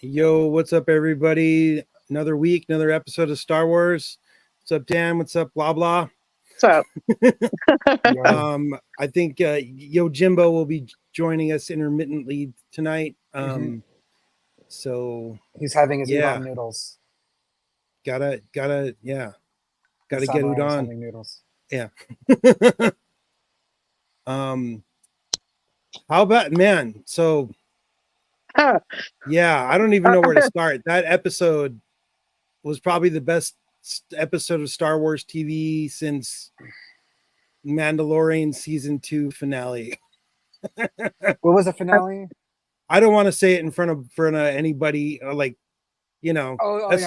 Yo, what's up, everybody? Another week, another episode of Star Wars. What's up, Dan? What's up, blah blah? So, I think YoJimbo will be joining us intermittently tonight. So he's having his yeah, udon noodles. gotta get Samurai is udon. having noodles. Yeah. How about, man? So yeah, I don't even know where to start. That episode was probably the best episode of Star Wars TV since Mandalorian season 2 finale. What was the finale? I don't want to say it in front of anybody. Like, that's yeah,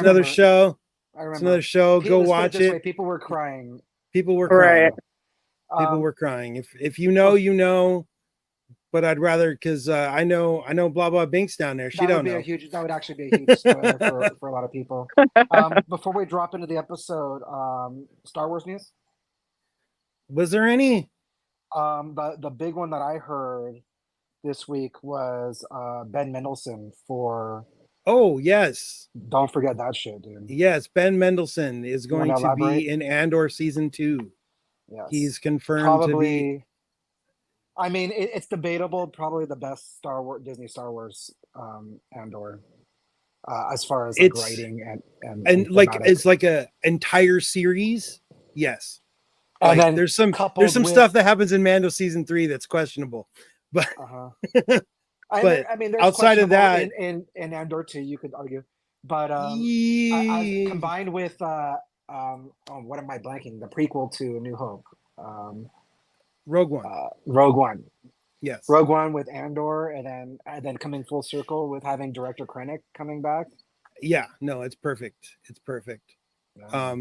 another show. I remember. It's another show. Go watch it. Way. People were crying. People were crying. Right. People were crying. If you know, you know. But I'd rather, because I know blah blah Binks down there. She don't know. That would actually be a huge spoiler for a lot of people. Before we drop into the episode, Star Wars news. Was there any? The big one that I heard this week was Ben Mendelsohn for. Oh yes. Don't forget that shit, dude. Yes, Ben Mendelsohn is going to be in Andor season 2. Yes. He's confirmed to be. I mean, it's debatable. Probably the best Disney Star Wars Andor, as far as like writing and like it's like a entire series. Yes, and like, there's some stuff that happens in Mando season 3 that's questionable, but I mean, there's outside of that, in Andor 2, you could argue, but combined with what am I blanking? The prequel to A New Hope. Rogue One. Rogue One. Yes. Rogue One with Andor, and then coming full circle with having director Krennic coming back. Yeah, no, it's perfect. It's perfect. Yeah.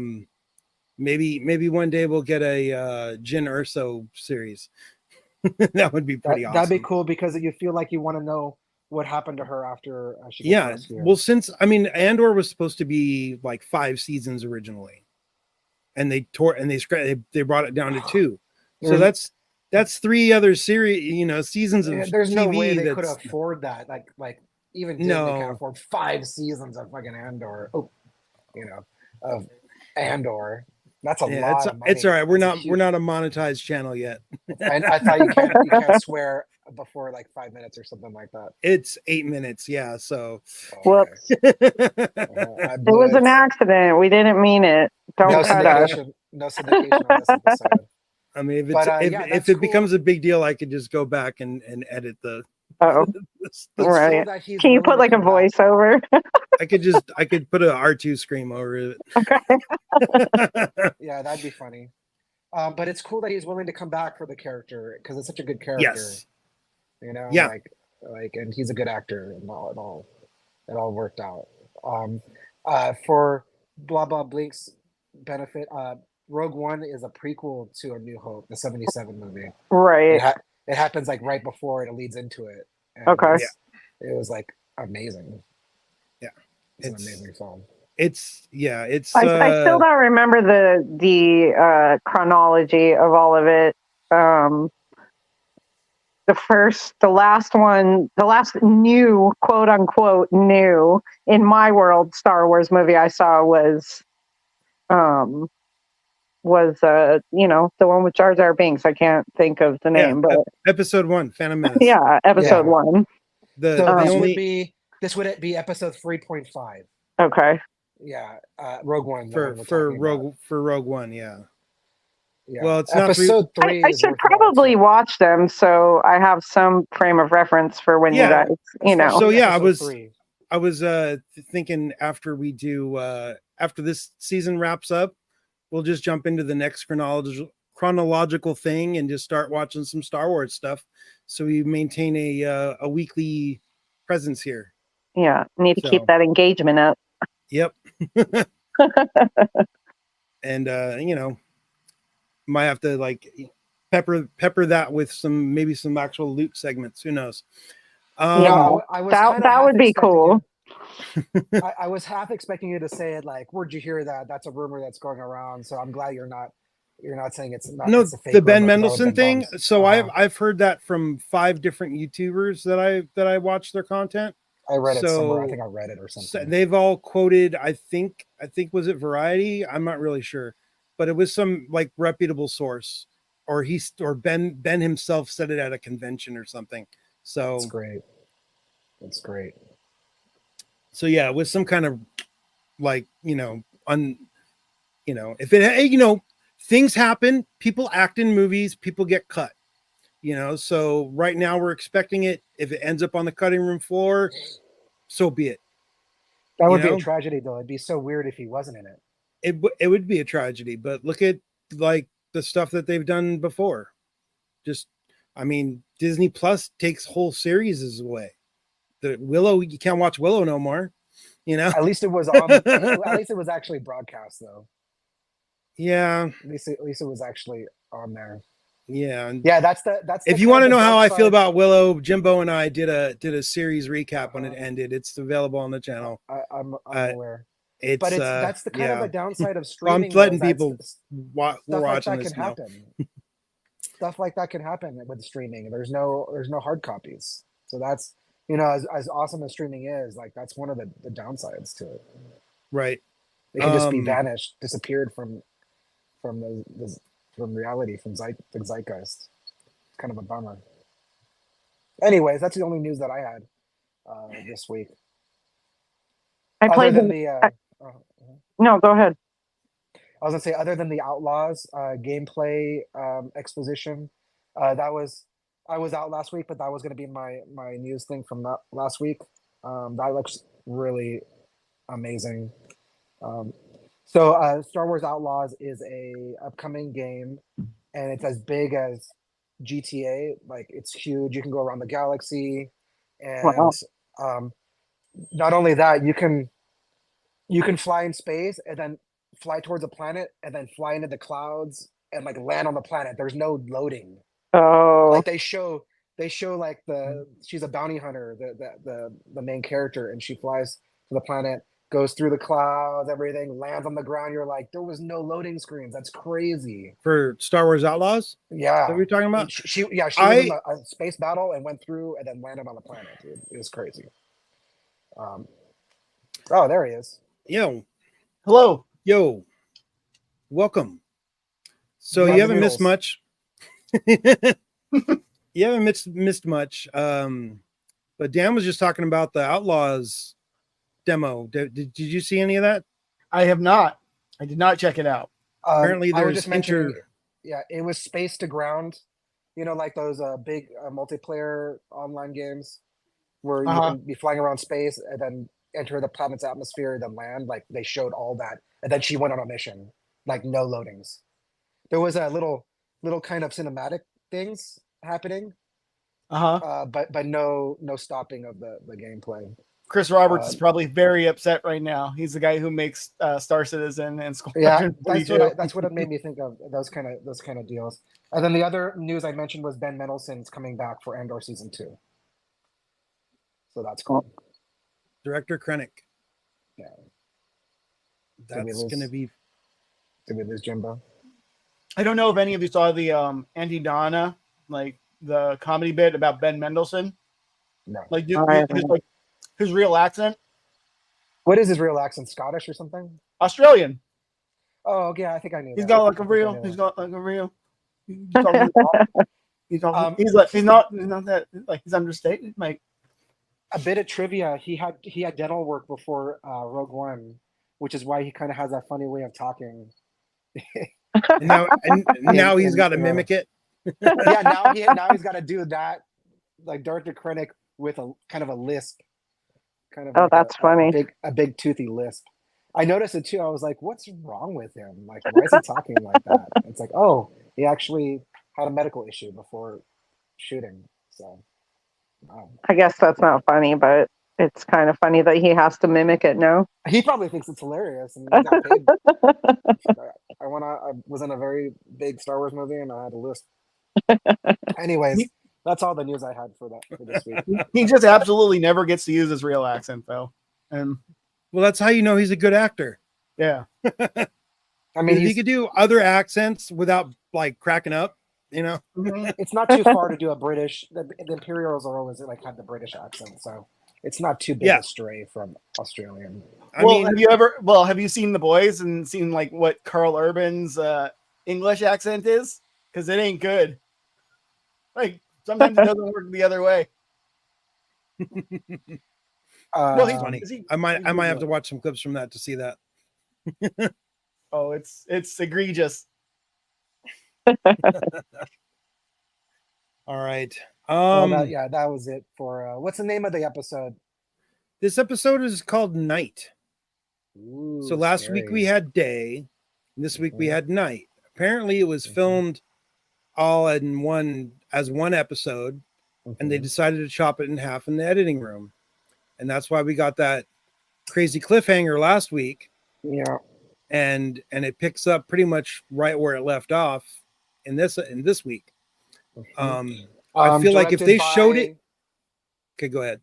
Maybe one day we'll get a Jyn Erso series. That would be pretty awesome. That'd be cool because you feel like you want to know what happened to her after she got rescued. Well, since Andor was supposed to be like 5 seasons originally, and they brought it down to 2. So that's 3 other series, seasons of there's TV. No way they could afford that. Like even Disney can't afford 5 seasons of fucking Andor. Of Andor. That's a lot of money. It's all right. We're not a monetized channel yet. I thought you can't swear before like 5 minutes or something like that. It's 8 minutes, yeah. So whoops. It was an accident. We didn't mean it. Don't cut us. No syndication on this episode. I mean, if it becomes a big deal, I could just go back and edit the. Oh, right. Cool. Can you put like a voiceover? I could put a R2 scream over it. Okay. Yeah, that'd be funny. But it's cool that he's willing to come back for the character because it's such a good character. Yes. Yeah. Like, and he's a good actor, and it all worked out. For blah blah Blink's benefit, Rogue One is a prequel to A New Hope, the 77 movie. Right. It happens like right before it leads into it. And okay. It was like amazing. Yeah. It's an amazing film. It's. I still don't remember the chronology of all of it. The last new, quote unquote, new in my world Star Wars movie I saw was the one with Jar Jar Binks. I can't think of the name, but episode 1, Phantom Menace. Yeah, episode 1. This would be episode 3.5. Okay. Yeah, Rogue One for Rogue One. Yeah. Well, it's episode 3. I should probably watch them so I have some frame of reference for when you guys, So yeah, I was thinking after we do after this season wraps up, we'll just jump into the next chronological thing and just start watching some Star Wars stuff. So we maintain a weekly presence here. Yeah, need to keep that engagement up. Yep. And might have to like pepper that with maybe some actual loot segments. Who knows? That would be cool. I was half expecting you to say it like, "Where'd you hear that? That's a rumor that's going around." So I'm glad you're not saying it's not. No, it's a fake the Ben rumor, Mendelsohn thing. Bumps. So I've heard that from 5 different YouTubers that I watch their content. I read it somewhere. I So think I read it or something. they've all quoted, I think was it Variety? I'm not really sure, but it was some like reputable source, or Ben himself said it at a convention or something. So That's great. That's great. So yeah, with some kind of like, if it, things happen, people act in movies, people get cut, so right now we're expecting it. If it ends up on the cutting room floor, so be it. That would be a tragedy, though. It'd be so weird if he wasn't in it. It would be a tragedy, but look at like the stuff that they've done before. Disney Plus takes whole series away. The Willow, you can't watch Willow no more. At least it was on. At least it was actually broadcast, though. Yeah. At least it was actually on there. Yeah. Yeah, that's. If you want to know how I feel about Willow, Jimbo and I did a series recap when it ended. It's available on the channel. I'm aware. But that's the kind of the downside of streaming. I'm letting people watch like that this can happen. Stuff like that can happen with streaming. There's no hard copies. So that's as awesome as streaming is, like that's one of the downsides to it. Right. It can just be vanished, disappeared from reality, from the zeitgeist. It's kind of a bummer. Anyways, that's the only news that I had this week. I played No, go ahead. I was gonna say, other than the Outlaws gameplay exposition, I was out last week, but that was gonna be my news thing from last week. That looks really amazing. So Star Wars Outlaws is a upcoming game, and it's as big as GTA. Like, it's huge. You can go around the galaxy, and wow. Not only that, you can fly in space and then fly towards a planet and then fly into the clouds and like land on the planet. There's no loading. Oh, like they show like she's a bounty hunter, the main character, and she flies to the planet, goes through the clouds, everything lands on the ground. You're like, there was no loading screens. That's crazy. For Star Wars Outlaws? Yeah. Is that what you're talking about? She was in a space battle and went through and then landed on the planet. Dude. It was crazy. Oh, there he is. Yo. Hello. Yo. Welcome. So you haven't missed much. You haven't missed much. But Dan was just talking about the Outlaws demo. Did you see any of that? I have not. I did not check it out. Apparently there's yeah, it was space to ground, like those big multiplayer online games where you can be flying around space and then enter the planet's atmosphere, then land. Like, they showed all that, and then she went on a mission, like no loadings. There was a little kind of cinematic things happening, but no stopping of the gameplay. Chris Roberts is probably very upset right now. He's the guy who makes Star Citizen and Squadron 42. That's what it made me think of, those kind of deals. And then the other news I mentioned was Ben Mendelsohn's coming back for Andor season 2. So that's cool. Director Krennic. Yeah. That's going to be. Did we lose Jimbo? I don't know if any of you saw the Andy Donna, like the comedy bit about Ben Mendelsohn. No. Like, his real accent. What is his real accent? Scottish or something? Australian. Oh, yeah, I think I knew. He's got like a real. He's got like a real. He's not that, like, he's understated. Like, a bit of trivia: he had dental work before Rogue One, which is why he kind of has that funny way of talking. now he's got to mimic it. Yeah, now he's got to do that, like Director Krennic with a kind of a lisp. Kind of. Oh, that's funny. A big toothy lisp. I noticed it too. I was like, "What's wrong with him? Like, why is he talking like that?" It's like, oh, he actually had a medical issue before shooting. So, wow. I guess that's not funny, but it's kind of funny that he has to mimic it. No, he probably thinks it's hilarious, and he got paid. I was in a very big Star Wars movie, and I had a lisp. Anyways, that's all the news I had for this week. He just absolutely never gets to use his real accent, though. And well, that's how you know he's a good actor. Yeah. I mean, he could do other accents without like cracking up. It's not too far to do a British. The Imperials are always like had the British accent, so it's not too big Yeah. a stray from Australian. I well, mean, have you seen The Boys and seen like what Carl Urban's English accent is? Because it ain't good. Like sometimes it doesn't work the other way. Well, it's funny. I might have to watch some clips from that to see that. Oh, it's egregious. All right. That was it for what's the name of the episode? This episode is called Night. Ooh, So last week we had day, and this week we had night. Apparently, it was filmed all in one episode, and they decided to chop it in half in the editing room, and that's why we got that crazy cliffhanger last week. Yeah, and it picks up pretty much right where it left off in this week. I feel like if they showed it, okay, go ahead.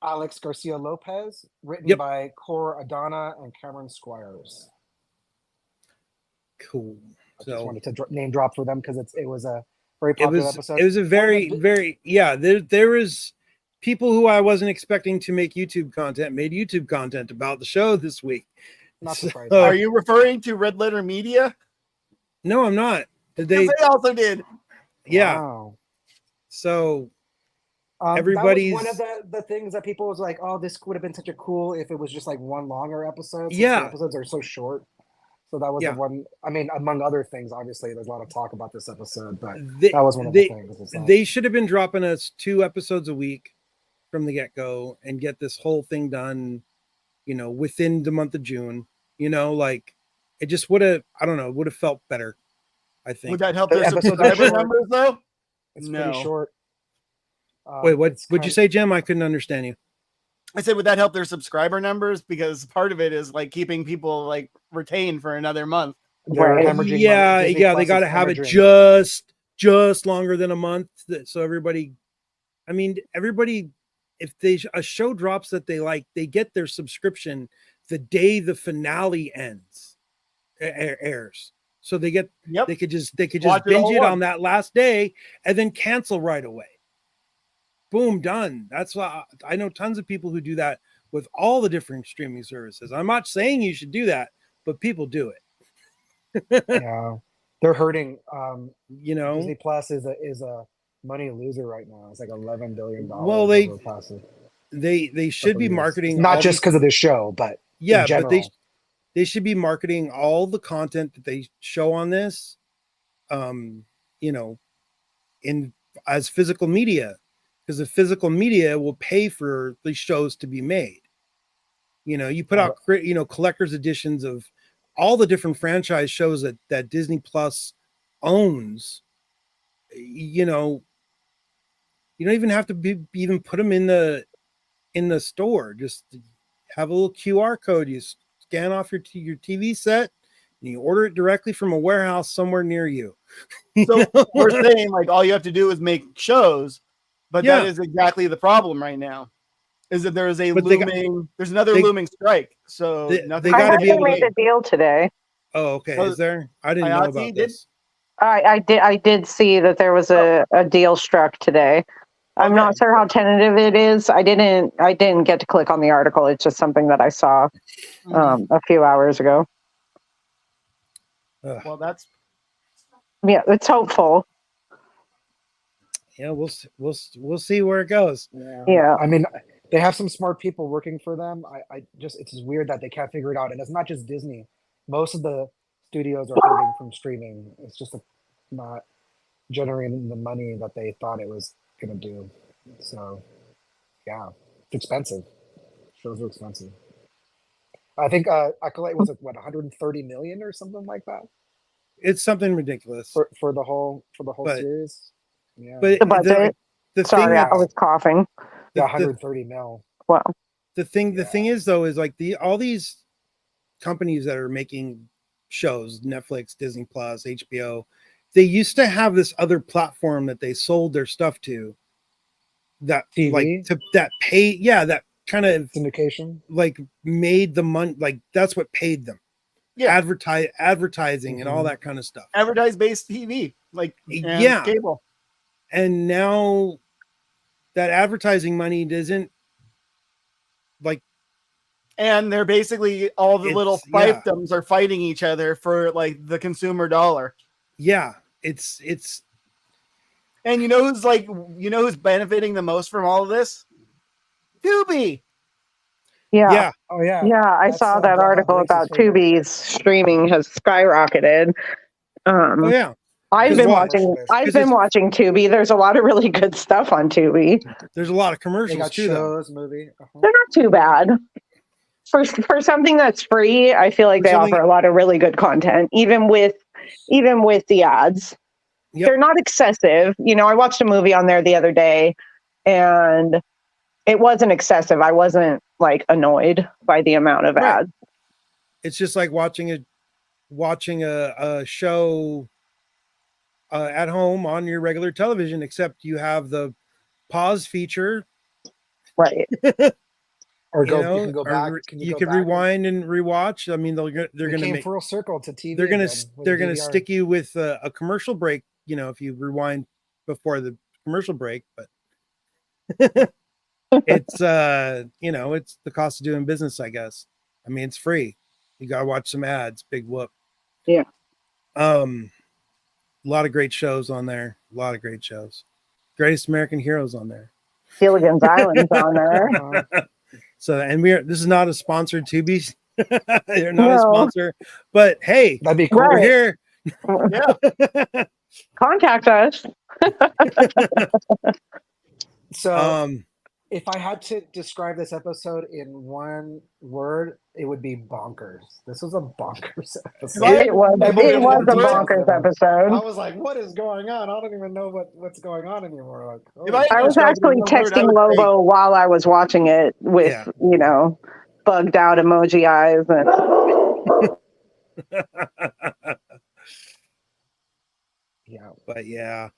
Alex Garcia Lopez, written by Cora Adana and Cameron Squires. Cool. I just wanted to name drop for them because it was a very it popular was episode. it was a very there was people who I wasn't expecting to make YouTube content made YouTube content about the show this week. Not surprised. Are you referring to Red Letter Media? No, I'm not. Did they also did. Yeah. Wow. So everybody's one of the things that people was like, oh, this would have been such a cool if it was just like one longer episode. The episodes are so short. So that was the one. I mean, among other things, obviously, there's a lot of talk about this episode, but that was one of the things. They should have been dropping us 2 episodes a week from the get-go and get this whole thing done, within the month of June. Like it just would have, I don't know, would have felt better. I think. Would that help their subscriber numbers though? It's pretty short. Wait, what'd you say, Jim? I couldn't understand you. I said, would that help their subscriber numbers? Because part of it is like keeping people like retained for another month. Yeah, they got to have it just longer than a month. So everybody, if a show drops that they like, they get their subscription the day the finale airs. So they get, they could just binge it on that last day and then cancel right away. Boom, done. That's why I know tons of people who do that with all the different streaming services. I'm not saying you should do that, but people do it. Yeah, they're hurting. Disney Plus is a money loser right now. It's like $11 billion. Well, they should be marketing not just because of this show, but but they should be marketing all the content that they show on this, as physical media. Because the physical media will pay for these shows to be made. You put out, collector's editions of all the different franchise shows that Disney Plus owns. You don't even have to even put them in the store. Just have a little QR code. You scan off your TV set and you order it directly from a warehouse somewhere near you. So we're saying like all you have to do is make shows. But that is exactly the problem right now. Is that there is there's another looming strike. So they got to be able to make a deal today. Oh, okay. Is there? I didn't know about this. I did see that there was a deal struck today. I'm not sure how tentative it is. I didn't get to click on the article. It's just something that I saw a few hours ago. Well, it's hopeful. Yeah, we'll see where it goes. Yeah. I mean, they have some smart people working for them. It's just weird that they can't figure it out. And it's not just Disney. Most of the studios are hurting from streaming. It's just not generating the money that they thought it was going to do. So, yeah, it's expensive. Shows are expensive. I think Acolyte was at 130 million or something like that. It's something ridiculous for the whole series. Yeah. But sorry, I was coughing. 130 mil. Wow. The thing is though, is like all these companies that are making shows, Netflix, Disney Plus, HBO, they used to have this other platform that they sold their stuff to that TV? that kind of syndication, like made the money, like that's what paid them. Yeah. Advertising and all that kind of stuff. Advertise-based TV, like cable. And now that advertising money like, and they're basically all the little yeah. fiefdoms are fighting each other for like the consumer dollar. Yeah, it's and you know who's benefiting the most from all of this? Tubi. Yeah. Oh yeah. Yeah, I That's, saw that Blah, article Blinks' about favorite. Tubi's streaming has skyrocketed. oh yeah. I've 'Cause been why? watching. I've 'Cause been it's- watching Tubi. There's a lot of really good stuff on Tubi. There's a lot of They commercials got too, though. shows, movie. They're not too bad. For something that's free, I feel like For they something- offer a lot of really good content, even with the ads. Yep. They're not excessive. You know, I watched a movie on there the other day, and it wasn't excessive. I wasn't like annoyed by the amount of Right. ads. It's just like watching a show at home on your regular television, except you have the pause feature, Right. Or you go, know, you can go back. or Can you go could back rewind and rewatch. I mean, they're We gonna came make full circle to TV. they're gonna again with they're the gonna DVR. stick you with a commercial break. You know, if you rewind before the commercial break, but it's you know, it's the cost of doing business, I guess. I mean, it's free. You gotta watch some ads. Big whoop. Yeah. A lot of great shows on there. A lot of great shows. Greatest American Heroes on there. Gilligan's Island's on there. So, and this is not a sponsored Tubi. They're not a No. sponsor, but hey, That'd be cool. Right. we're here. Yeah. Contact us. So, if I had to describe this episode in one word, it would be bonkers. This was a bonkers episode. It was a bonkers I episode. was like, "What is going on? I don't even know what's going on anymore." Like, If I- I was describe it in actually one word, I texting would say- Lobo while I was watching it with, you know, bugged out emoji eyes and yeah. But yeah,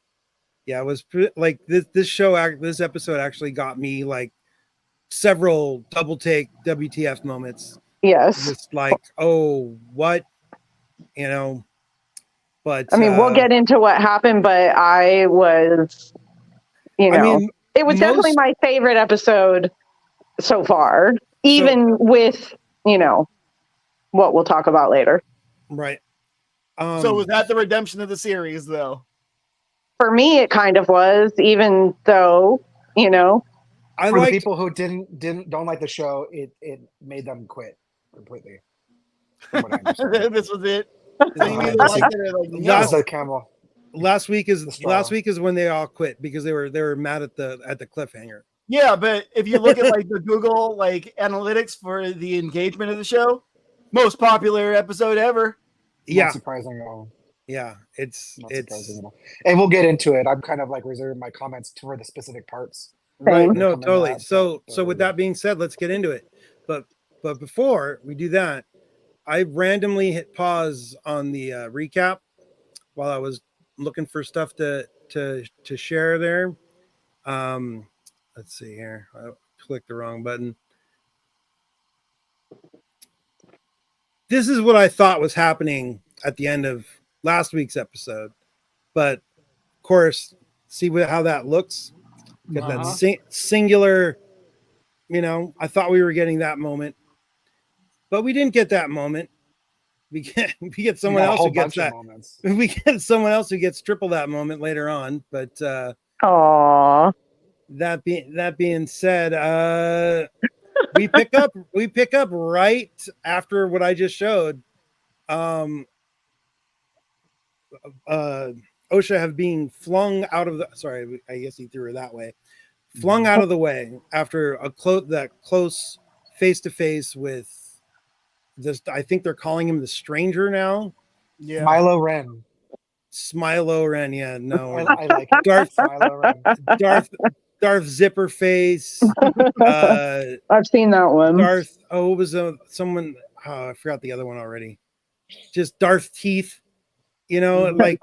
it was like this episode actually got me like several double take WTF moments. yes. Just like, oh, what, you know. But I mean, we'll get into what happened, but I was, you know, I mean, it was definitely my favorite episode so far, even with, you know, what we'll talk about later. Right. So was that the redemption of the series, though? For me, it kind of was, even though, you know, For the people who don't like the show, it made them quit completely. From what I understand. This was it. Last week is when they all quit because they were mad at the cliffhanger. Yeah, but if you look at like the Google like analytics for the engagement of the show, most popular episode ever. Yeah, not surprising at all. Yeah, it's surprising at all. And we'll get into it. I'm kind of like reserving my comments for the specific parts. Right. No, totally. So with that being said, let's get into it. But before we do that, I randomly hit pause on the recap while I was looking for stuff to share there. Let's see here. I clicked the wrong button. This is what I thought was happening at the end of last week's episode, but of course, see how that looks. Got that singular. You know, I thought we were getting that moment, but we didn't get that moment. We get someone else who gets that. We get someone else who gets triple that moment later on. But aww. That being said, we pick up right after what I just showed. OSHA have been flung out of the. Sorry, I guess he threw her that way. Flung out of the way after that close face to face with this. I think they're calling him the Stranger now. Yeah, Milo Ren. Smilo Ren. Yeah, no, I like it. Darth Zipper Face. I've seen that one. Darth. Oh, it was someone. Oh, I forgot the other one already. Just Darth Teeth. You know, like.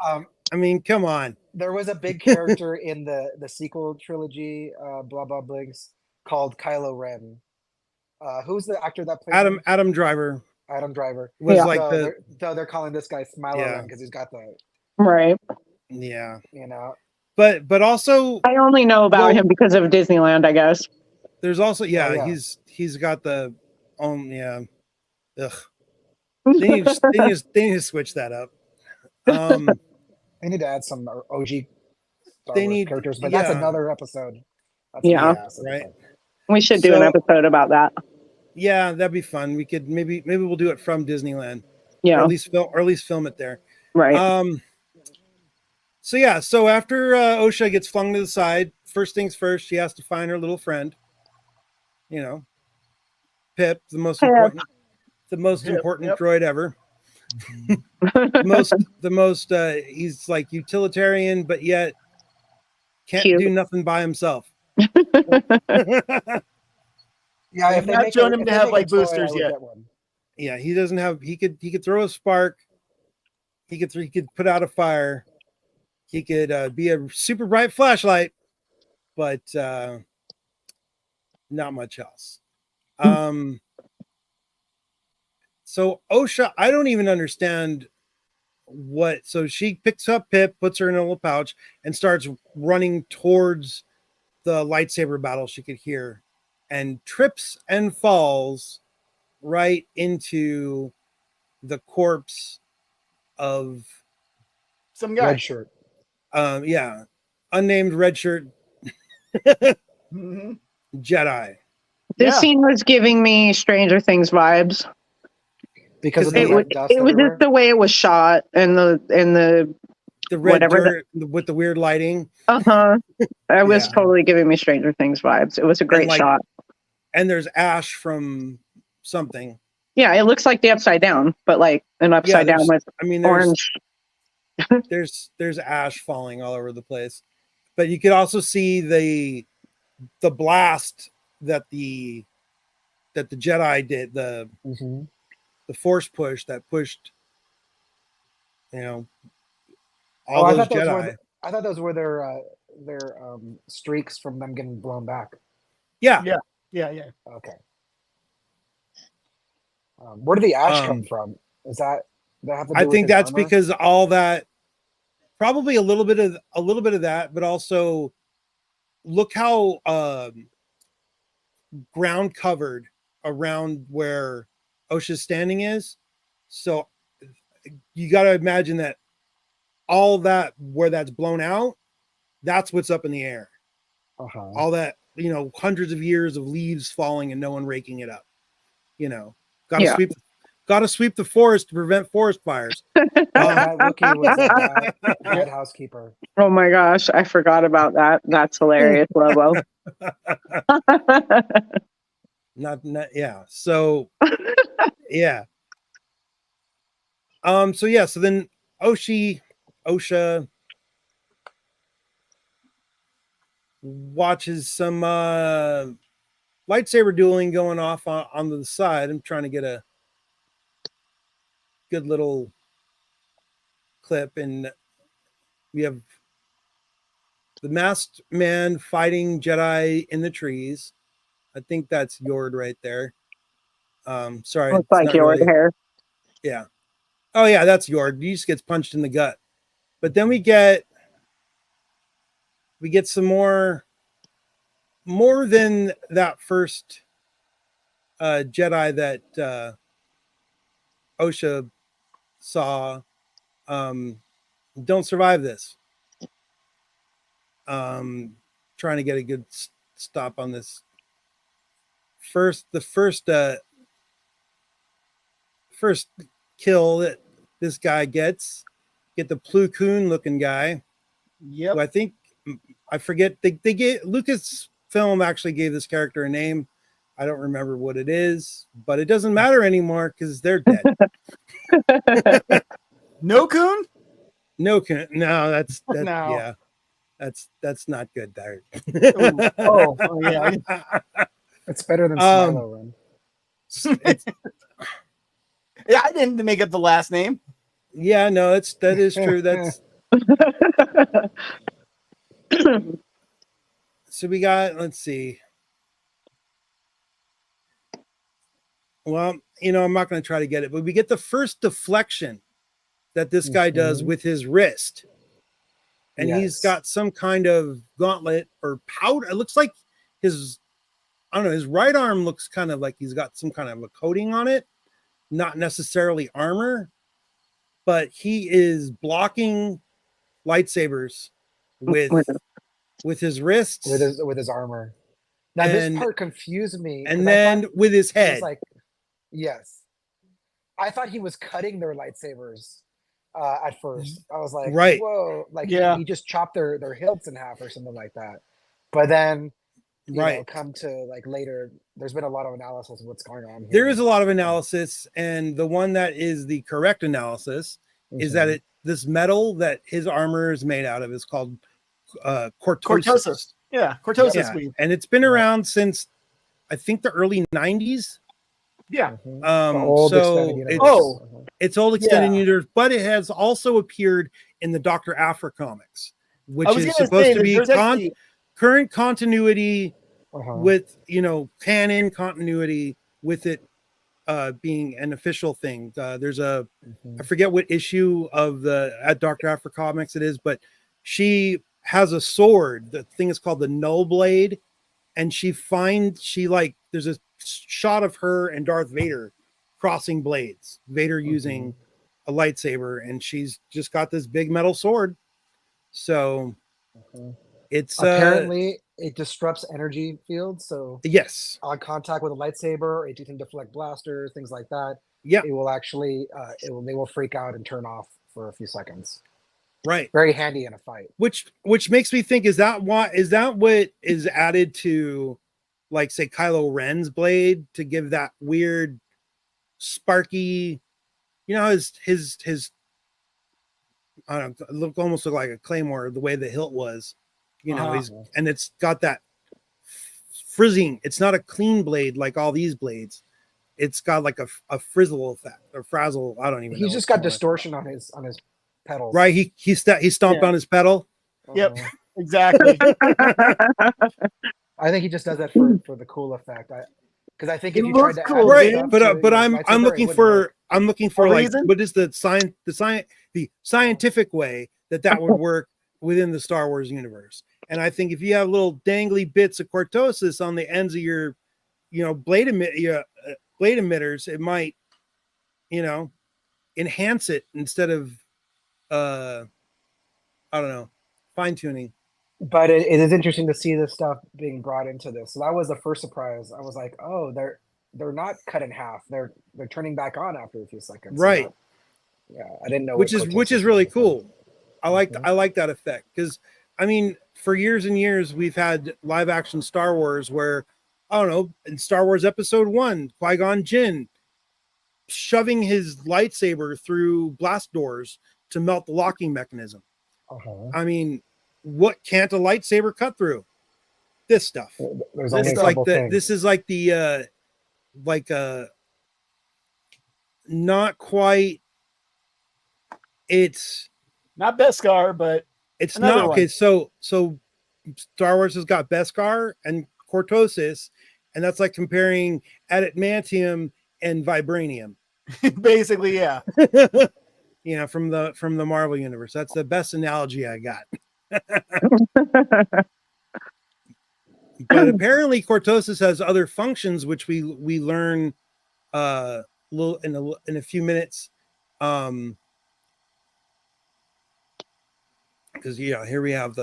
I mean, come on. There was a big character in the sequel trilogy, blah blah Binks, called Kylo Ren. Who's the actor that played Adam Driver? Adam Driver was like they're calling this guy Smilo Ren because he's got the right. Yeah, you know. But also, I only know about him because of Disneyland, I guess. There's also he's got the Ugh. They need to switch that up. They need to add some OG Star Wars characters, but that's another episode. That's right. We should do an episode about that. Yeah, that'd be fun. We could maybe we'll do it from Disneyland. Yeah. Or at least film it there. Right. So after Osha gets flung to the side, first things first, she has to find her little friend. You know, Pip, the most important droid ever. the most he's like utilitarian, but yet can't do nothing by himself. Yeah, if not shown him to have like boosters yet. Yeah, he doesn't have. He could throw a spark. He could put out a fire. He could be a super bright flashlight, but not much else. So Osha, I don't even understand what. So she picks up Pip, puts her in a little pouch, and starts running towards the lightsaber battle she could hear, and trips and falls right into the corpse of some guy. Red shirt. Unnamed red shirt Jedi. This scene was giving me Stranger Things vibes. Because it was just the way it was shot and the red dirt with the weird lighting. It was totally giving me Stranger Things vibes. It was a great shot. And there's ash from something. Yeah, it looks like the Upside Down, but like an upside down with orange. There's ash falling all over the place, but you could also see the blast that the Jedi did, the force push that pushed, all those Jedi. I thought those were their streaks from them getting blown back. Yeah. Okay. Where did the ash come from? Is that have to do I with think that's armor? because all that, probably a little bit of that, but also look how ground covered around where Osha's standing is. So you got to imagine that all that where that's blown out, that's what's up in the air. All that, hundreds of years of leaves falling and no one raking it up. Got to sweep the forest to prevent forest fires. That Wookiee was a bad housekeeper. Oh my gosh, I forgot about that. That's hilarious, Lobo. Not yeah. So yeah. So then Osha watches some lightsaber dueling going off on the side. I'm trying to get a good little clip, and we have the masked man fighting Jedi in the trees. I think that's Yord right there. Sorry, it's like Yord hair. Yeah. Oh yeah, that's Yord. He just gets punched in the gut. But then we get some more than that first Jedi that Osha saw. Don't survive this. Trying to get a good stop on this. The first kill that this guy get the Plo Koon looking guy. Yep. Who I forget. They gave Lucasfilm actually gave this character a name. I don't remember what it is, but it doesn't matter anymore because they're dead. No Koon? No Koon. No, that's No. Yeah. That's not good there. Yeah. It's better than Silo Run. Yeah, I didn't make up the last name. Yeah, no, that is true. That's so we got, let's see. Well, I'm not going to try to get it, but we get the first deflection that this guy does with his wrist. And he's got some kind of gauntlet or powder. It looks like his don't know, his right arm looks kind of like he's got some kind of a coating on it, not necessarily armor, but he is blocking lightsabers with his wrists, with his armor. Now this part confused me. And then with his head. Was like, yes. I thought he was cutting their lightsabers at first. I was like, right. Whoa, like he just chopped their hilts in half or something like that. But then you know, come to like later, there's been a lot of analysis of what's going on here. There is a lot of analysis, and the one that is the correct analysis is that this metal that his armor is made out of is called cortosis. Yeah, cortosis weave. And it's been around since I think the early 90s. Yeah. It's old extended universe, but it has also appeared in the Dr. Aphra comics, which is supposed to be current continuity with, you know, canon continuity with it being an official thing. There's I forget what issue of the at Dr. Aphra comics it is, but she has a sword. The thing is called the Null Blade, and there's a shot of her and Darth Vader crossing blades. Vader using a lightsaber, and she's just got this big metal sword. So it's apparently it disrupts energy fields. So yes, on contact with a lightsaber, it can deflect blasters, things like that. Yeah, it will actually they will freak out and turn off for a few seconds. Right, very handy in a fight. Which makes me think: is that what is added to, like, say, Kylo Ren's blade to give that weird, sparky, you know, his I don't know, almost look like a claymore the way the hilt was, you know, and it's got that frizzing. It's not a clean blade like all these blades. It's got like a frizzle effect or frazzle. I don't even know. He's just got distortion on his pedals. Right. He stomped on his pedal. Yep. Exactly. I think he just does that for the cool effect. Because I think if you tried to cool, right, but I'm looking for like, what is the scientific way that would work within the Star Wars universe? And I think if you have little dangly bits of cortosis on the ends of your, you know, blade emitters, it might, you know, enhance it instead of I don't know, fine tuning. But it is interesting to see this stuff being brought into this. So that was the first surprise. I was like, oh, they're not cut in half. They're turning back on after a few seconds. Right. So yeah, I didn't know. Which is really cool. I like that effect, because I mean, for years and years we've had live action Star Wars where, I don't know, in Star Wars Episode 1, Qui-Gon Jinn shoving his lightsaber through blast doors to melt the locking mechanism. I mean, what can't a lightsaber cut through? This stuff. This is like the not quite. It's not Beskar, but it's not okay. So Star Wars has got Beskar and cortosis, and that's like comparing adamantium and vibranium. Basically, yeah. You know, from the Marvel universe. That's the best analogy I got. But apparently cortosis has other functions, which we learn little in a few minutes. Because here we have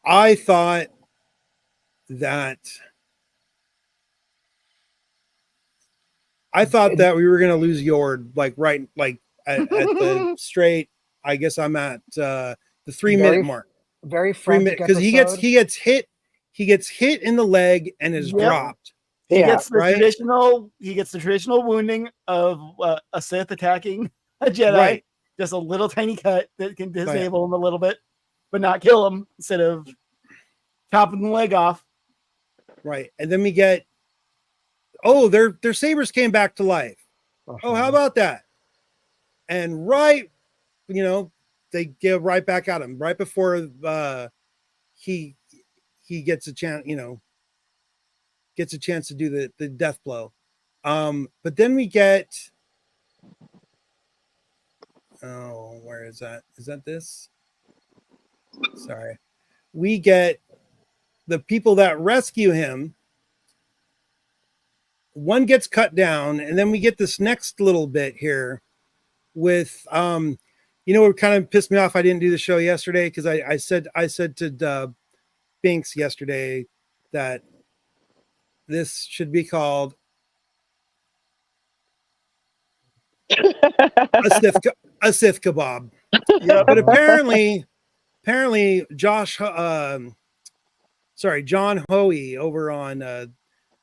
I thought that we were going to lose Yord, like at the straight. I guess I'm at the 3-minute mark. Very 3 minutes, because he gets hit in the leg and is dropped. He gets the traditional wounding of a Sith attacking a Jedi. Right. Just a little tiny cut that can disable him a little bit, but not kill him, instead of chopping the leg off. Right. And then we get, their sabers came back to life. Oh, how about that? And they give right back at him right before he gets a chance, to do the death blow. But then we get, where is that? Is that this? Sorry. We get the people that rescue him, one gets cut down, and then we get this next little bit here with what kind of pissed me off. I didn't do the show yesterday because I said to Binks yesterday that this should be called a sif kebab. Yeah, But apparently John Hoey over on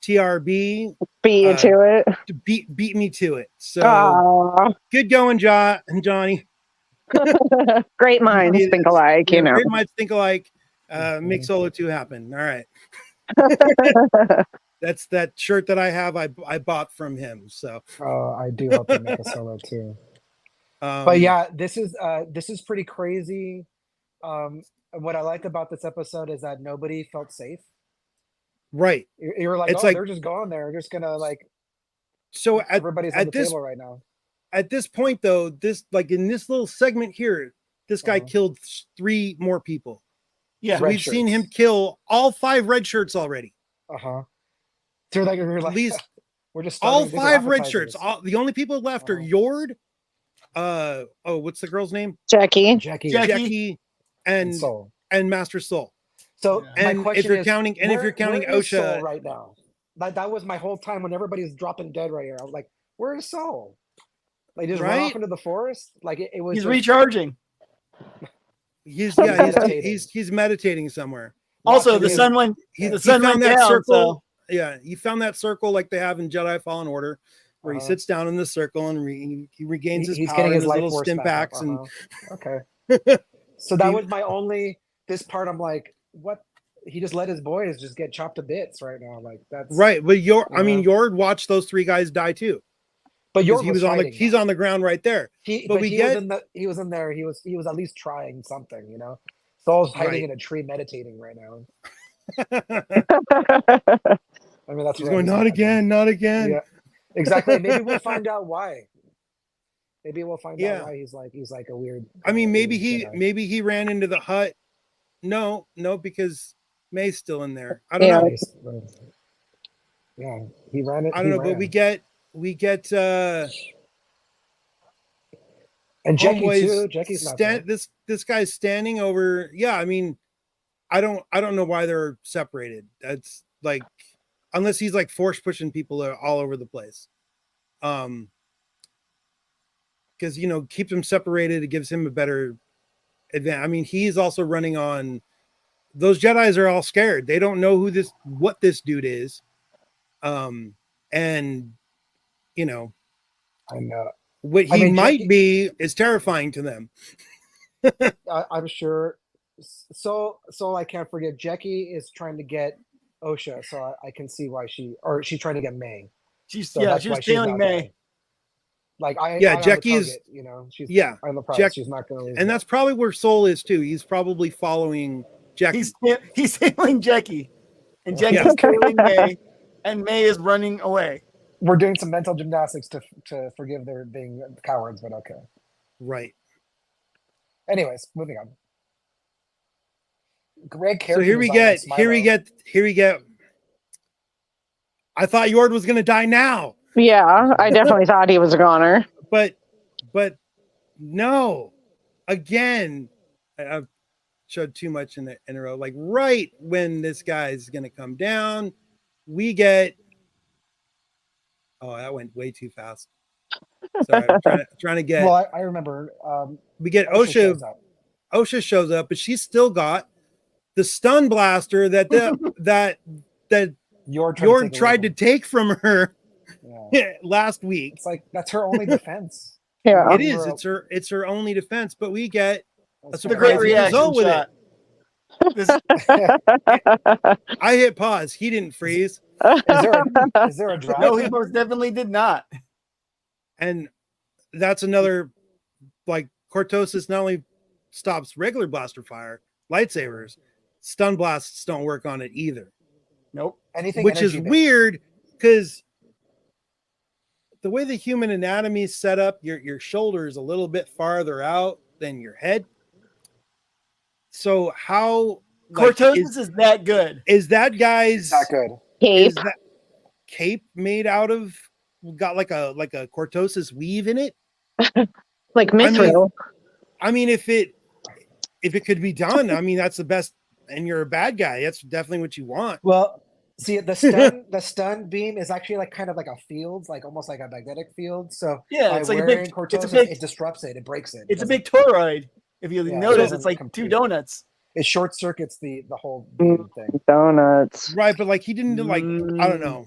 TRB Beat you to it. beat me to it. So Aww. good going, John and Johnny. Great minds think alike, you know. Great minds think alike. Make Solo 2 happen. All right. That's that shirt that I have. I bought from him. So I do hope they make a Solo 2. But yeah, this is pretty crazy. What I liked about this episode is that nobody felt safe. Right. You were like, it's like, they're just going there. They're just gonna like. So everybody's on the table right now. At this point, though, this like in this little segment here, this guy killed 3 more people. Yeah, so we've seen him kill all 5 red shirts already. So we're like, at least we're just all 5 red shirts. The only people left are Yord. What's the girl's name? Jackie, and Soul. And Master Soul. So my question if you're counting OSHA Soul right now, that was my whole time when everybody's dropping dead right here. I was like, where is Soul? Like just run off into the forest? Like it was. He's recharging. He's meditating somewhere. Also, the sun went. The sun went that down. Circle. So. Yeah, he found that circle like they have in Jedi Fallen Order, where he sits down in the circle and he regains his power getting and his little force stim packs. And okay. So that was my only. This part, I'm like, what? He just let his boys just get chopped to bits right now. Like that's right. But Yord watched those 3 guys die too. But Yord he was fighting, he's on the ground right there. He was in there. He was at least trying something, you know. Saul's hiding in a tree meditating right now. I mean, that's he's going, not again. Yeah, exactly. Maybe we'll find out why. Maybe we'll find out why he's like a weird. I mean, maybe he ran into the hut. No, because May's still in there. I don't know. Yeah, he ran it. I don't know, but we get and Jackie too. Jackie's not there. This guy's standing over. Yeah, I mean, I don't know why they're separated. That's like, unless he's like force pushing people all over the place. Because keeps him separated. It gives him a better advantage. I mean, he's also running on. Those Jedis are all scared. They don't know what this dude is. And I know what he might be is terrifying to them. I'm sure. So I can't forget. Jackie is trying to get OSHA, so I can see why she's trying to get May. She's stealing May. Jackie is. She's on the prize. She's not going to lose. And that's probably where Soul is too. He's probably following Jackie. He's tailing Jackie, and Jackie's tailing May, and May is running away. We're doing some mental gymnastics to forgive their being cowards, but okay. Right. Anyways, moving on. Greg So here we get. I thought Yord was going to die now. Yeah, I definitely thought he was a goner. But no. Again, I've showed too much in a row. Like right when this guy's going to come down, we get. Oh, that went way too fast. Sorry, I'm trying to get. Well, I remember. We get OSHA. OSHA shows up, but she's still got the stun blaster that Yord tried to take from her last week. It's like that's her only defense. Yeah, it is. It's her only defense. But we get a great reaction with it. I hit pause. He didn't freeze. Is there a drive? No, he most definitely did not. And that's another, like, Cortosis not only stops regular blaster fire, lightsabers, stun blasts don't work on it either. Nope. Which is weird because the way the human anatomy is set up, your shoulder is a little bit farther out than your head. So how Cortosis is that good. Is that guy's Not good. Cape. Is that cape made out of got like a Cortosis weave in it? Like Mithril. I mean, if it could be done, I mean, that's the best. And you're a bad guy. That's definitely what you want. Well, see, the stun beam is actually like kind of like a field, like almost like a magnetic field. So Yeah, by it's like wearing Cortosis, it disrupts it. It breaks it. It's a big toroid. If you notice, it's like compete. 2 donuts. It short circuits the whole beam thing. Donuts. Right, but like he didn't do like I don't know.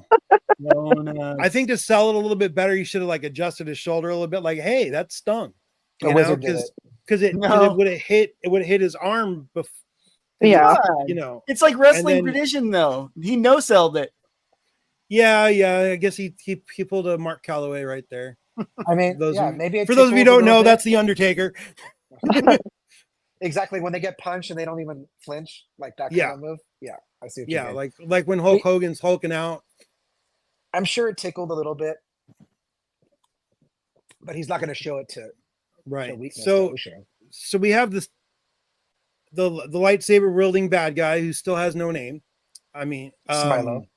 Donuts. I think to sell it a little bit better, he should have like adjusted his shoulder a little bit. Like, hey, that stung. The wizard did it. Because it would have hit his arm before. Yeah. You know, it's like wrestling tradition, though. He no-selled it. Yeah. I guess he pulled a Mark Calloway right there. I mean, maybe for those of you who don't know, that's the Undertaker. Exactly. When they get punched and they don't even flinch, like that kind of move. Yeah, I see. What you mean. like when Hulk Hogan's hulking out. I'm sure it tickled a little bit, but he's not going to show it to weakness. So we have this. The lightsaber wielding bad guy who still has no name. I mean, Smilo.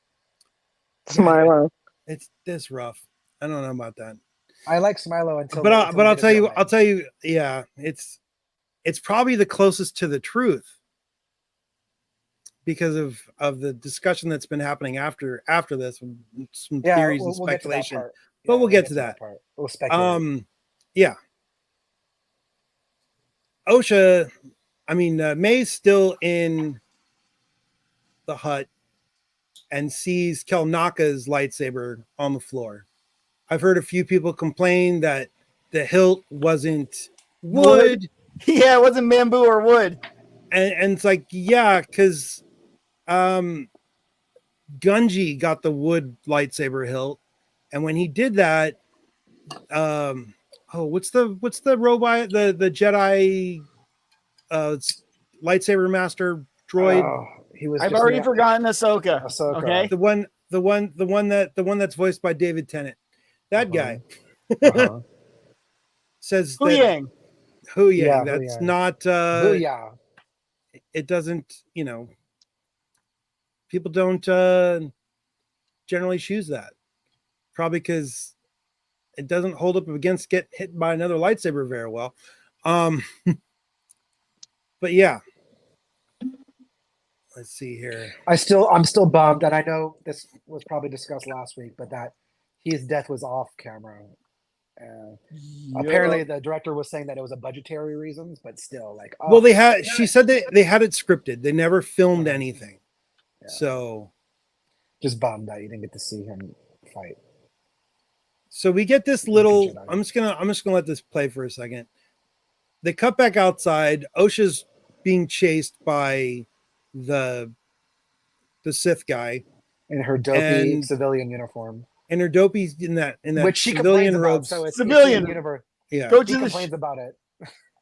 It's this rough. I don't know about that. I like Smilo until. But I'll tell you. Yeah, it's probably the closest to the truth because of the discussion that's been happening after this, some theories and speculation. But we'll get to that. We'll speculate. Yeah. OSHA. I mean, May's still in the hut and sees Kelnaka's lightsaber on the floor. I've heard a few people complain that the hilt wasn't wood. Yeah, it wasn't bamboo or wood. And it's like, yeah, because Gunji got the wood lightsaber hilt. And when he did that, what's the robot, the Jedi lightsaber master droid? I've already forgotten Ahsoka. Okay, the one that's voiced by David Tennant. That guy says Hu Yang. Hu Yang. That's not. It doesn't. People don't generally choose that. Probably because it doesn't hold up against get hit by another lightsaber very well. But yeah, let's see here. I'm still bummed, and I know this was probably discussed last week, but that his death was off camera. Apparently, the director was saying that it was a budgetary reasons, but still, like, well, she said they had it scripted. They never filmed anything, so just bummed that you didn't get to see him fight. So we get this little. I'm just gonna let this play for a second. They cut back outside. OSHA's being chased by the Sith guy in her dopey civilian uniform. And her dopey in that which she civilian robes. So it's civilian universe. Yeah, she complains about it.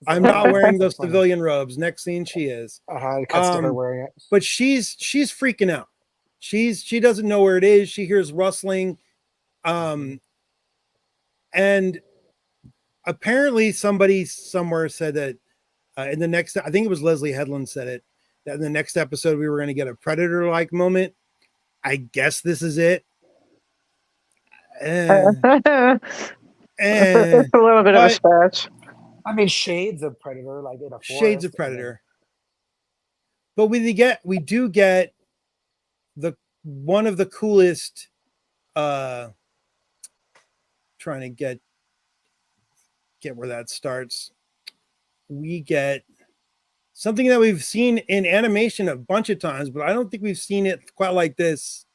I'm not wearing those civilian robes. Next scene, she is. It cuts to her wearing it. But she's freaking out. She doesn't know where it is. She hears rustling, and apparently somebody somewhere said that in the next, I think it was Leslie Headland said it, that in the next episode we were going to get a Predator-like moment. I guess this is it. It's a little bit of a stretch. I mean, shades of Predator, like in a forest. Shades of Predator. But we do get the one of the coolest trying to get where that starts. We get something that we've seen in animation a bunch of times, but I don't think we've seen it quite like this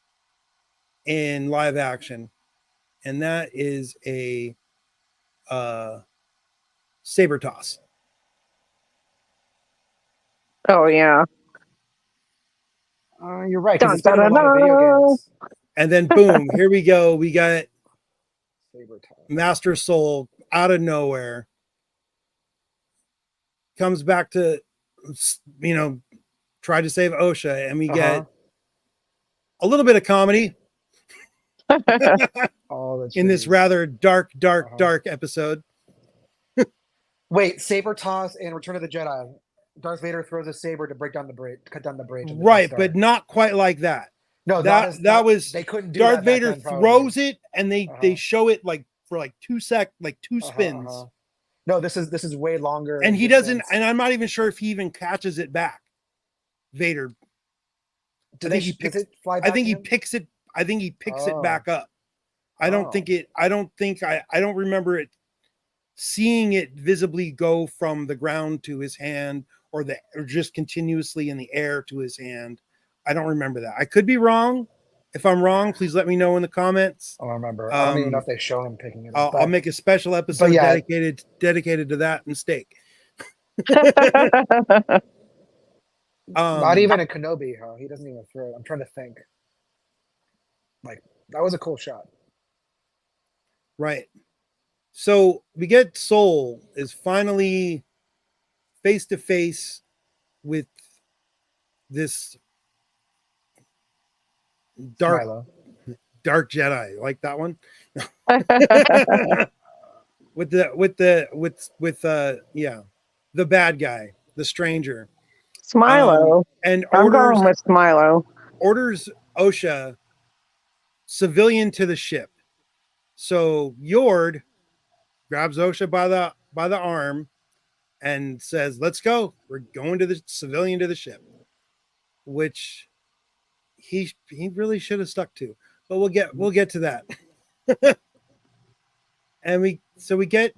in live action. And that is a saber toss. Oh yeah. You're right. It's been in a lot of video games. And then boom, here we go. We got Master Soul out of nowhere. Comes back to, try to save OSHA, and we get a little bit of comedy in this rather dark episode. Wait, saber toss and Return of the Jedi. Darth Vader throws a saber to break down the bridge, cut down the bridge. Right, but not quite like that. No, that was they couldn't do Darth that back Vader then, probably. throws it, and they show it like for like 2 spins. No, this is way longer. And he doesn't, and I'm not even sure if he even catches it back. Vader. I think he picks it back up. I don't remember it seeing it visibly go from the ground to his hand or just continuously in the air to his hand. I don't remember that. I could be wrong. If I'm wrong, please let me know in the comments. I don't remember. I don't even know if they show him picking it up. I'll make a special episode dedicated to that mistake. Not even a Kenobi, huh? He doesn't even throw it. I'm trying to think. Like, that was a cool shot. Right. So we get Soul is finally face to face with this dark Jedi. Like that one. with the bad guy, the stranger. Smilo. And I'm going with Smilo. Orders Osha civilian to the ship. So Yord grabs Osha by the arm and says, "Let's go. We're going to the civilian to the ship," which he really should have stuck to. But we'll get to that. And we get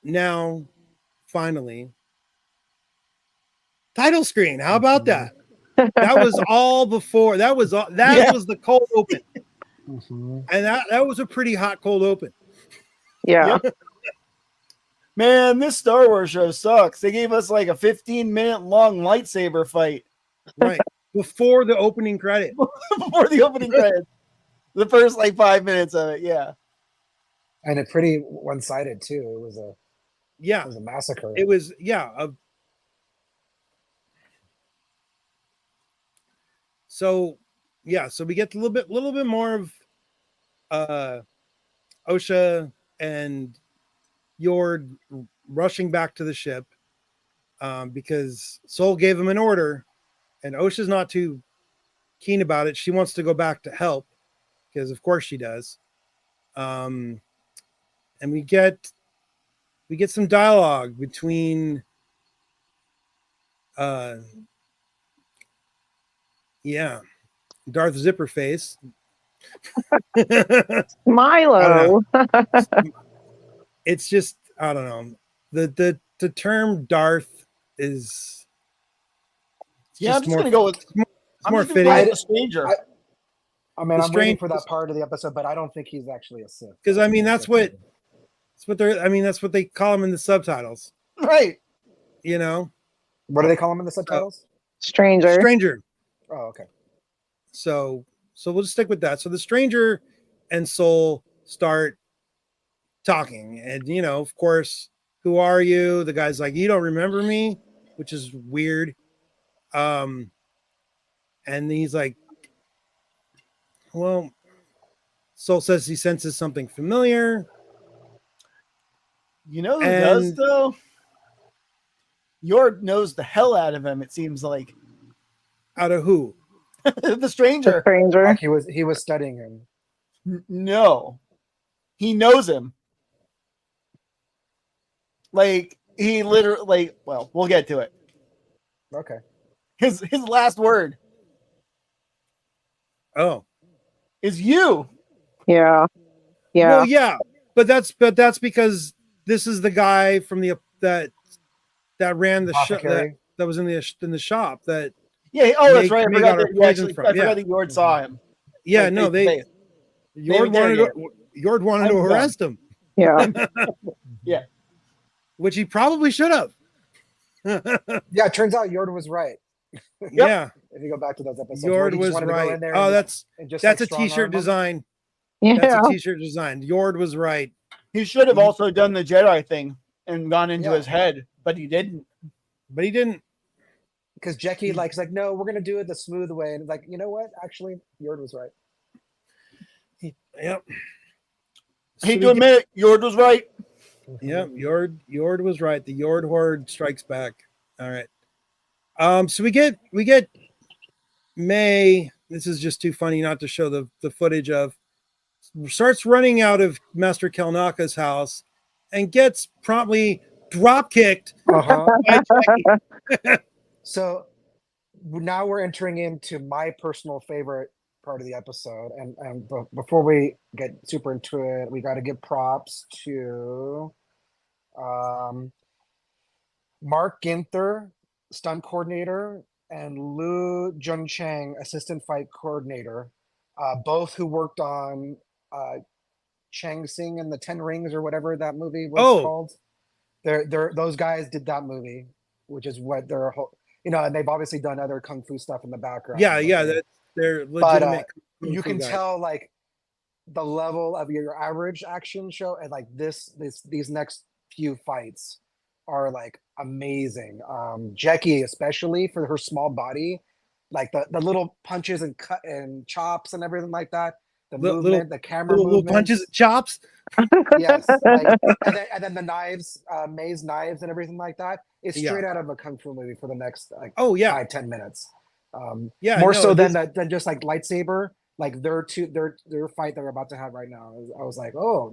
now finally title screen. How about that? That was all before. That was the cold open. And that was a pretty hot cold open. Yeah. Yep. Man, this Star Wars show sucks. They gave us like a 15-minute long lightsaber fight. Right. Before the opening credit. Before the opening credit. The first like 5 minutes of it, yeah. And it pretty one-sided too. It was a massacre. It was So we get a little bit more of Osha and Yord rushing back to the ship because Soul gave him an order, and Osha's not too keen about it. She wants to go back to help because, of course, she does. And we get some dialogue between Darth Zipperface. Milo. It's just, I don't know. The term Darth is I'm just gonna go with more fitting. The stranger. I'm waiting for that part of the episode, but I don't think he's actually a Sith. Because that's what they call him in the subtitles. Right. You know? What do they call him in the subtitles? Stranger. Oh, okay. So we'll just stick with that. So the stranger and Soul start talking, and of course, who are you? The guy's like, you don't remember me, which is weird. And he's like, well, Soul says he senses something familiar. Who does though? Yord knows the hell out of him. It seems like. Out of who? The stranger. Like he was studying him. No, he knows him. Like he literally. Well, we'll get to it. Okay. His last word. Oh, is you. Yeah. Well, yeah, but that's because this is the guy from that ran the shop that was in the shop that. Yeah. Oh, that's right. I forgot that Yord saw him. Yeah. Like, no, Yord wanted to arrest him. Yeah. Yeah. Which he probably should have. Yeah, it turns out Yord was right. Yeah. If you go back to those episodes, Yord was right. Oh, that's a t-shirt design. Yeah. That's a t-shirt design. Yord was right. He should have also done the Jedi thing and gone into his head, but he didn't. Because Jackie likes like, no, we're gonna do it the smooth way, and like, you know what? Actually, Yord was right. Yep. I hate to admit it, Yord was right. Yeah, Yord was right. The Yord horde strikes back. All right. So we get May. This is just too funny not to show the footage of. Starts running out of Master Kelnaka's house and gets promptly drop kicked. By Jackie. So now we're entering into my personal favorite part of the episode, and before we get super into it, we got to give props to Mark Ginther, stunt coordinator, and Lu Junchang, assistant fight coordinator, both who worked on Chang Sing and the Ten Rings or whatever that movie was called. They're those guys did that movie, which is what their whole, and they've obviously done other kung fu stuff in the background. Yeah, they're legitimate. But you can tell like the level of your average action show, and like these next few fights are like amazing. Jackie, especially for her small body, like the little punches and cut and chops and everything like that. The movement, the camera little punches and chops. Yes, like, and then the knives, May's knives and everything like that is straight out of a kung fu movie for the next 5-10 minutes. More so than just like lightsaber. Like their fight they're about to have right now. I was like, oh,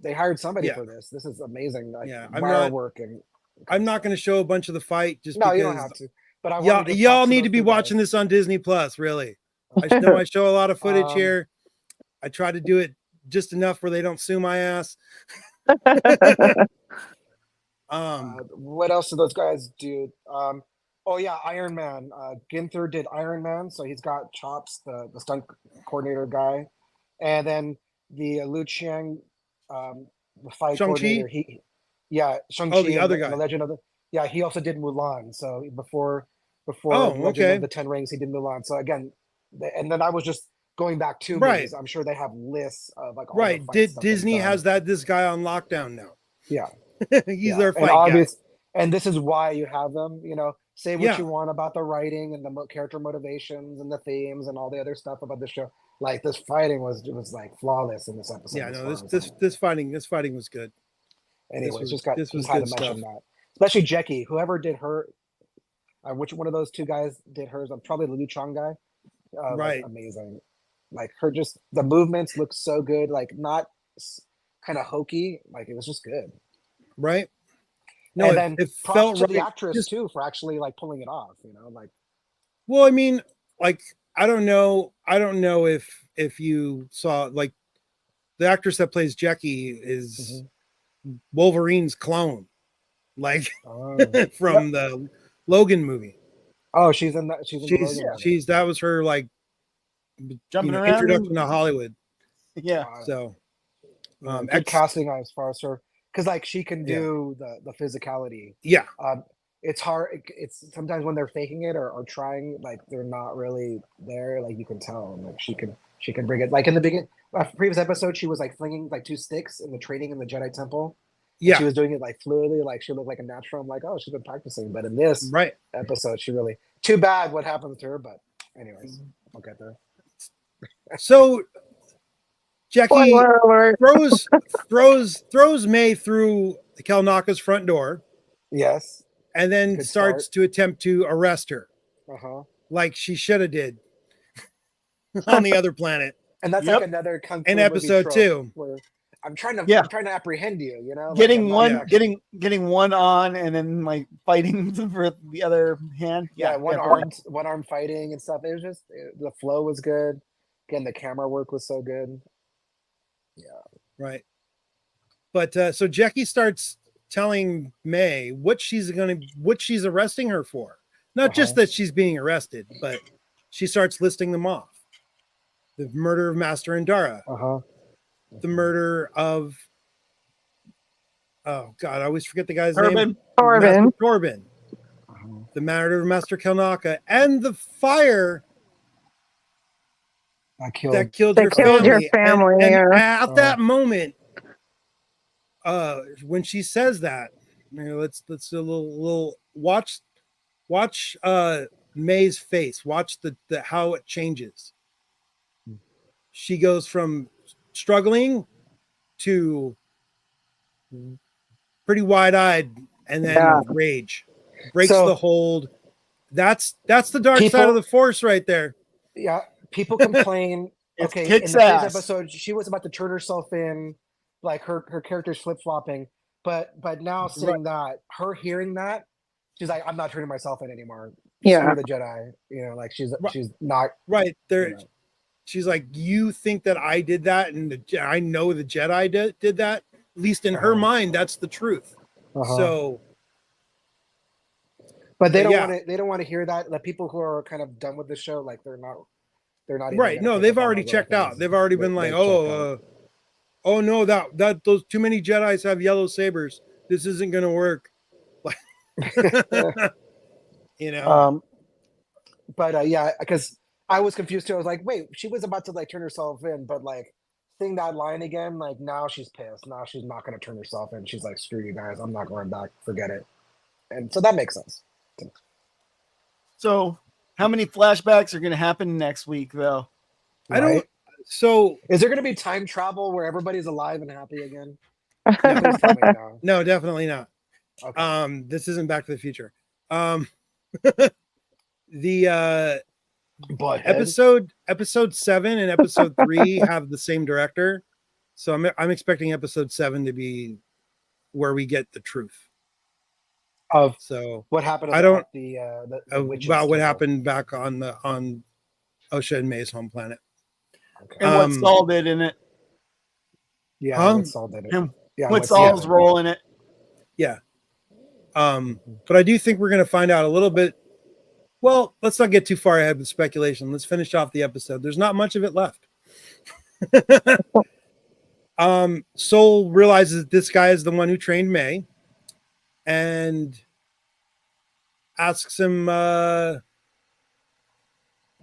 they hired somebody for this. This is amazing. Like, wire work and. I'm not going to show a bunch of the fight just because you don't have to. But y'all need to be watching this on Disney Plus. Really, I know I show a lot of footage here. I try to do it just enough where they don't sue my ass. What else do those guys do? Iron Man. Ginther did Iron Man, so he's got chops, the stunt coordinator guy, and then the Lu Chiang, the fight coordinator. Shang-Chi. The other guy. The Legend of the. He also did Mulan. So before Legend of the Ten Rings, he did Mulan. So again, and then I was just going back 2 movies. I'm sure they have lists of like all the fight Disney has this guy on lockdown now. Yeah. He's their fight guy. And this is why you have them, say what you want about the writing and the character motivations and the themes and all the other stuff about the show. Like this fighting was like flawless in this episode. Yeah, no, this fighting was good. Anyways, just had to mention that. Especially Jackie, whoever did her, which one of those two guys did hers? Probably the Liu Chong guy. Like, amazing. Like the movements look so good. Like not kind of hokey. Like it was just good. Right. No, and then it felt to the actress too for actually like pulling it off. Like. Well, I mean, like I don't know if you saw like the actress that plays Jackie is Wolverine's clone, like from the Logan movie. Oh, she's in that. She's that was her like jumping around introduction to Hollywood. Yeah. So, good casting as far as her, because like she can do the physicality. Yeah. It's hard. It's sometimes when they're faking it or trying, like they're not really there. Like you can tell, like she can bring it. Like in the beginning, previous episode, she was like flinging like 2 sticks in the training in the Jedi Temple. Yeah, she was doing it like fluidly, like she looked like a natural. I'm like, oh, she's been practicing. But in this episode, she really too bad what happened to her. But anyways, I'll get there. So Jackie throws May through Kelnaka's front door. Yes. And then starts to attempt to arrest her. Like she should have did on the other planet. And that's like another kung fu in episode 2. Where I'm trying to apprehend you, Getting one on and then like fighting for the other hand. One arm fighting and stuff. It was just the flow was good. Again, the camera work was so good. Yeah. Right. But so Jackie starts telling May what she's arresting her for. Not just that she's being arrested, but she starts listing them off. The murder of Master Indara. The murder of I always forget the guy's name. Torben. The murder of Master Kelnaka and the fire that killed your family. And at that moment, when she says that, let's do a little watch May's face. Watch the how it changes. She goes from struggling to pretty wide-eyed, and then rage breaks the hold. That's the dark side of the Force right there. Yeah, people complain. Okay, in the first episode, she was about to turn herself in, like her character's flip-flopping. But now seeing that, her hearing that, she's like, I'm not turning myself in anymore. Screw the Jedi. You know, like she's not right there. You know. She's like, you think that I did that, and I know the Jedi did that. At least in her mind, that's the truth. So, but they don't want to. They don't want to hear that. The people who are kind of done with the show, like they're not right. No, they've already checked out. They've already been like, oh no, that those too many Jedis have yellow sabers. This isn't gonna work. You know. But yeah, because I was confused too. I was like, wait, she was about to like turn herself in, but like seeing that line again, like now she's pissed. Now she's not gonna turn herself in. She's like, screw you guys, I'm not going back. Forget it. And so that makes sense. So how many flashbacks are going to happen next week, though? I don't. So, is there going to be time travel where everybody's alive and happy again? No, definitely not. Okay. This isn't Back to the Future. The episode 7 and episode 3 have the same director, so I'm expecting episode 7 to be where we get the truth. So what happened? I don't about what happened back on Osha and May's home planet. Okay. And what Saul did in it. Yeah, what Saul did it. What Saul's role in it. Yeah. But I do think we're going to find out a little bit. Well, let's not get too far ahead with speculation. Let's finish off the episode. There's not much of it left. Soul realizes that this guy is the one who trained May, and asks him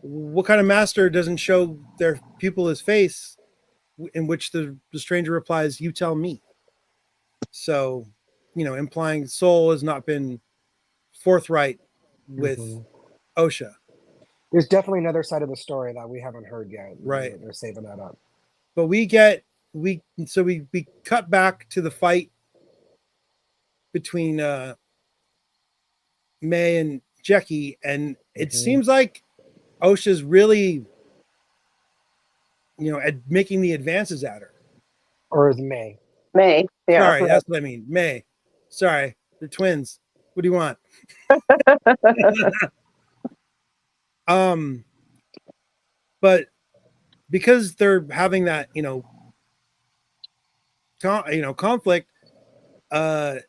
what kind of master doesn't show their pupil his face, in which the stranger replies, you tell me. So, you know, implying Soul has not been forthright with Osha. There's definitely another side of the story that we haven't heard yet. Right. They're saving that up. But we cut back to the fight between May and Jackie, and it seems like Osha's really, you know, making the advances at her. Or is May? May. Yeah. Sorry, that's what I mean. May. Sorry, they're twins. What do you want? But because they're having that, conflict, Osha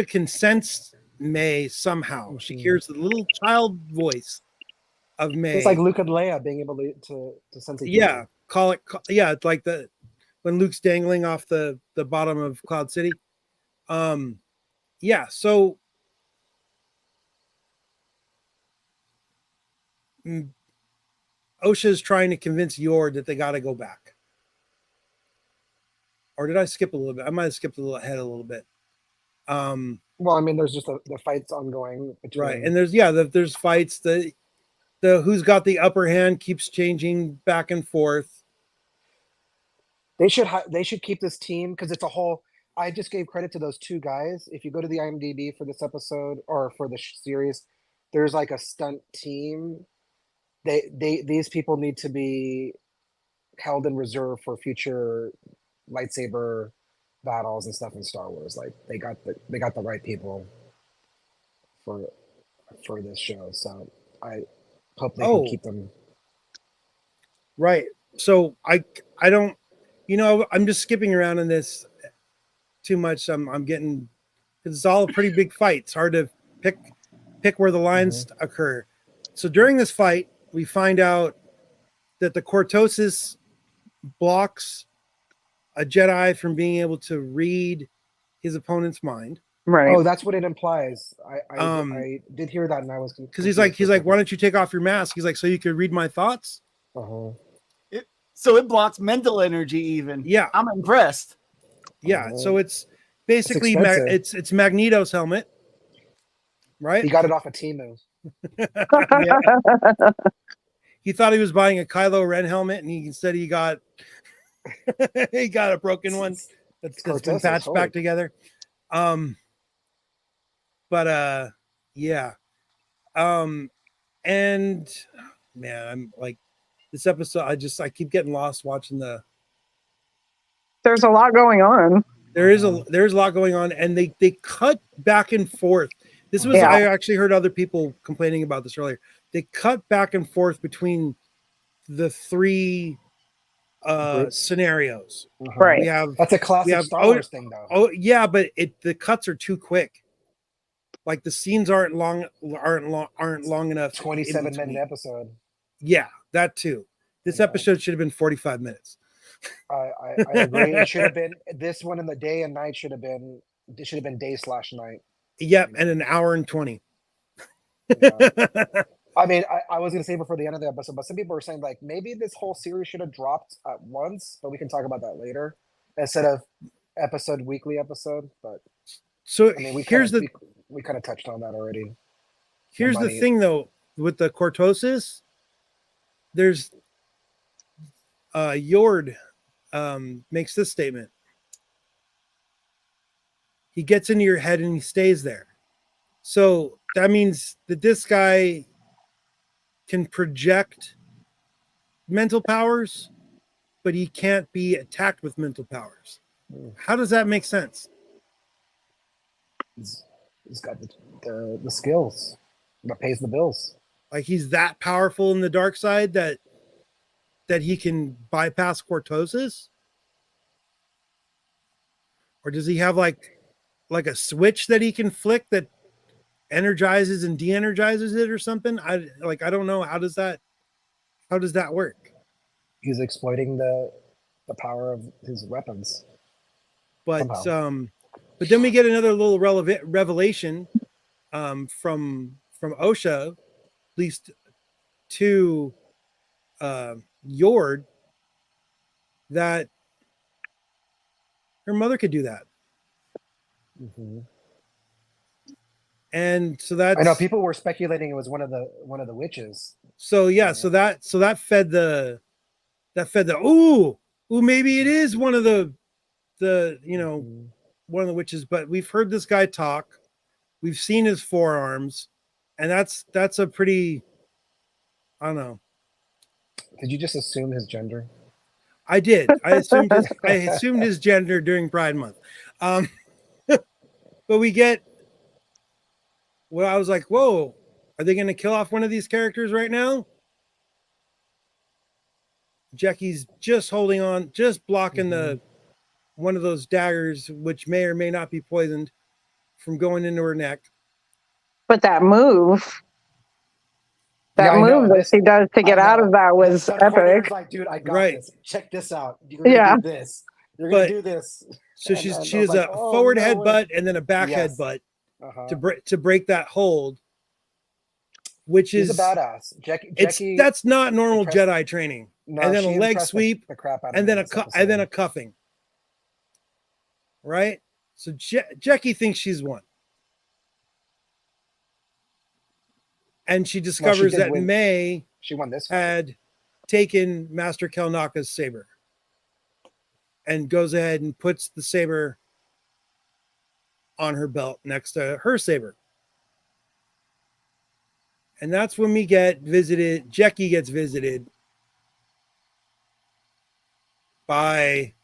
can sense May somehow. She hears the little child voice of May. It's like Luke and Leia being able to sense it. Yeah, it's like when Luke's dangling off the bottom of Cloud City. Yeah, so Osha's trying to convince Yord that they got to go back. Or did I skip a little bit? I might have skipped ahead a little bit. Well, I mean, there's just the fights ongoing. Right, and there's fights. The who's got the upper hand keeps changing back and forth. They should keep this team because it's a whole. I just gave credit to those two guys. If you go to the IMDb for this episode or for the series, there's like a stunt team. These people need to be held in reserve for future lightsaber battles and stuff in Star Wars. Like they got the right people for this show. So I hope they can keep them. Right. So I don't, I'm just skipping around in this too much. I'm getting, because it's all a pretty big fight. It's hard to pick where the lines occur. So during this fight, we find out that the cortosis blocks a Jedi from being able to read his opponent's mind. Right. Oh, that's what it implies. I did hear that, and I was because he's like, why don't you take off your mask? He's like, so you could read my thoughts. So it blocks mental energy, even. Yeah, I'm impressed. Yeah, so it's basically it's Magneto's helmet, right? He got it off of Temu. He thought he was buying a Kylo Ren helmet, and instead he got a broken one. that's been patched back together. But yeah. And man, I'm like this episode. I keep getting lost watching the. There's a lot going on. There's a lot going on, and they cut back and forth. This was I actually heard other people complaining about this earlier. They cut back and forth between the three scenarios. Right. We have that's a classic Star Wars thing, though. Oh yeah, but the cuts are too quick. Like the scenes aren't long enough. 27-minute episode. Yeah, that too. This episode should have been 45 minutes. I agree. It should have been this one in the day and night should have been day/night. Yep, and an hour and 20. Yeah. I mean, I was gonna say before the end of the episode, but some people were saying like maybe this whole series should have dropped at once, but we can talk about that later instead of weekly episode. But so I mean, we kind of touched on that already. Here's the thing though, with the cortosis, there's Yord makes this statement. He gets into your head and he stays there. So that means that this guy can project mental powers, but he can't be attacked with mental powers. How does that make sense? He's got the skills that pays the bills. Like he's that powerful in the dark side that he can bypass cortosis? Or does he have like a switch that he can flick that energizes and de-energizes it or something? I don't know. How does that work? He's exploiting the power of his weapons. But somehow. But then we get another little revelation from Osha, at least to Yord, that her mother could do that. Mm-hmm. And so that's, I know people were speculating it was one of the witches. So yeah, so that fed the ooh maybe it is one of the one of the witches, but we've heard this guy talk, we've seen his forearms, and that's a pretty, I don't know. Did you just assume his gender? I did. I assumed his gender during Pride Month. But we get, well, I was like, whoa, are they going to kill off one of these characters right now? Jackie's just holding on, just blocking one of those daggers, which may or may not be poisoned, from going into her neck. But that move that she does to get out of that was epic. Like, dude, I got this. Check this out. You're gonna do this. You're gonna do this. So she does a forward headbutt and then a back headbutt to break that hold, which is a badass. Jackie, that's not normal Jedi training. No, and then a leg sweep, and then a cuffing. Right? So Jackie thinks she's won. And she discovers that May had taken Master Kelnaka's saber and goes ahead and puts the saber on her belt next to her saber. And that's when we get visited. Jackie gets visited by,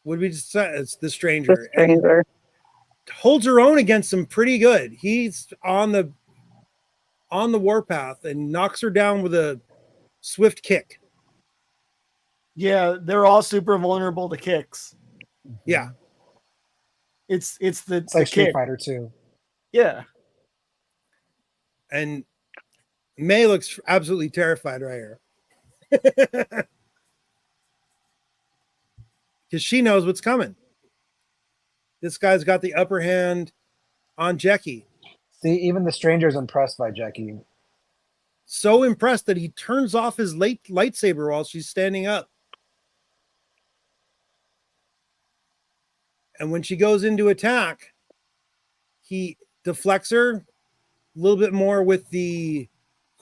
what did we just say? It's the stranger. The stranger. And holds her own against him pretty good. He's on the warpath and knocks her down with a swift kick. Yeah, they're all super vulnerable to kicks. Yeah. It's like Street Fighter 2. Yeah. And May looks absolutely terrified right here. Because she knows what's coming. This guy's got the upper hand on Jackie. See, even the stranger's impressed by Jackie. So impressed that he turns off his lightsaber while she's standing up. And when she goes into attack, he deflects her a little bit more with the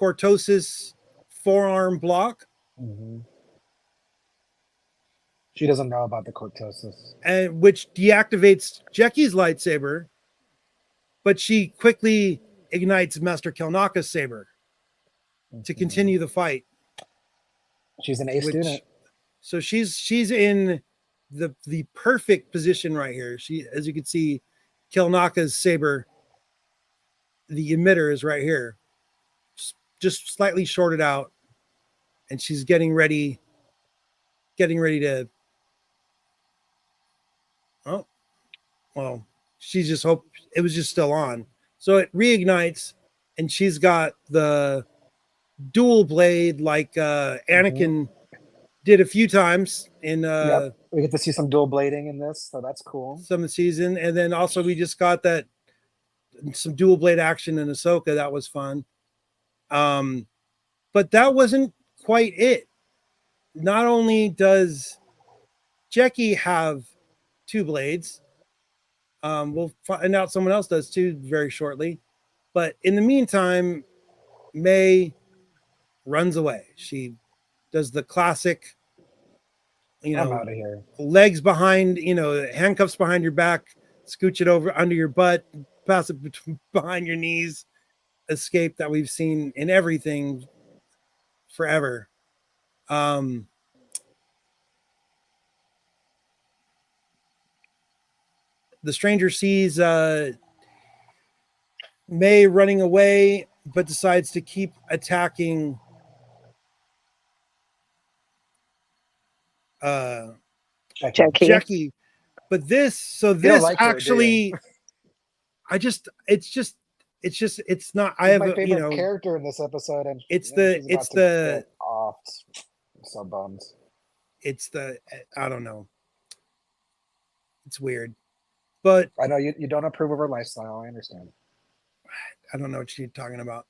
cortosis forearm block. Mm-hmm. She doesn't know about the cortosis. And which deactivates Jacky's lightsaber, but she quickly ignites Master Kelnaka's saber to continue the fight. She's an A student. So she's in the perfect position right here. She, as you can see, Kelnaka's saber, the emitter is right here, just slightly shorted out, and she's getting ready to. Oh, well, she just hoped it was just still on. So it reignites, and she's got the dual blade like Anakin did a few times in we get to see some dual blading in this, so that's cool. Some of the season. And then also we just got that some dual blade action in Ahsoka. That was fun. But that wasn't quite it. Not only does Jackie have two blades, we'll find out someone else does too very shortly. But in the meantime, May runs away. She does the classic, I'm out of here. legs behind, handcuffs behind your back, scooch it over under your butt, pass it behind your knees, escape that we've seen in everything forever. The stranger sees May running away, but decides to keep attacking Jackie. But this like her, actually, it's not. I have my favorite character in this episode, and it's off. So bummed. I don't know. It's weird, but I know you don't approve of her lifestyle. I understand. I don't know what you're talking about.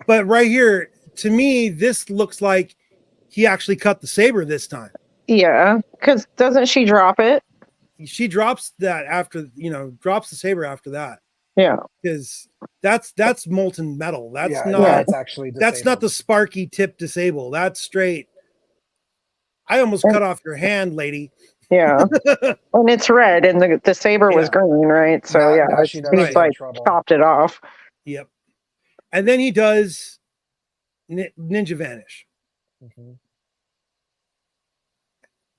But right here, to me, this looks like he actually cut the saber this time. Yeah, because doesn't she drop it? She drops that after, drops the saber after that. Yeah, because that's molten metal. That's it's actually disabled. That's not the sparky tip disable. That's straight. I almost cut off your hand, lady. Yeah, and it's red, and the saber was green, right? So he's like chopped it off. Yep. And then he does ninja vanish.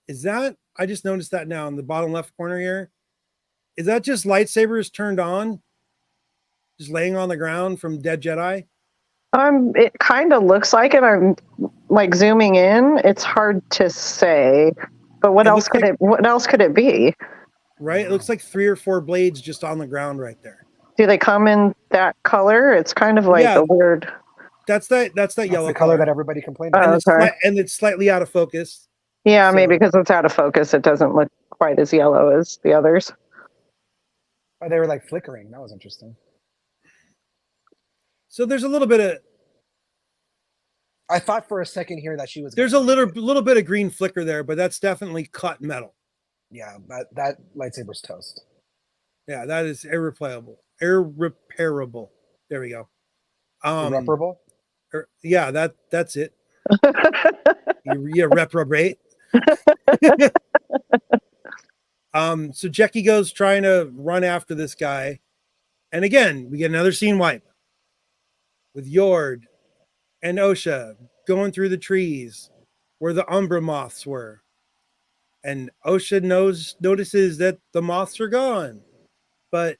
Is that? I just noticed that now in the bottom left corner here. Is that just lightsabers turned on? Just laying on the ground from dead Jedi? It kind of looks like it. I'm like zooming in. It's hard to say. But what else could it be? Right? It looks like 3 or 4 blades just on the ground right there. Do they come in that color? It's kind of like a weird. That's that yellow the color that everybody complained about. And it's slightly out of focus. Yeah, maybe because it's out of focus, it doesn't look quite as yellow as the others. Oh, they were like flickering. That was interesting. So there's a little bit of. I thought for a second here that she was. There's a little bit of green flicker there, but that's definitely cut metal. Yeah, that lightsaber's toast. Yeah, that is irreparable. Irreparable. There we go. Irreparable? Yeah, that's it. You reprobate. So Jackie goes trying to run after this guy. And again, we get another scene wipe with Yord and Osha going through the trees where the Umbra moths were. And Osha notices that the moths are gone, but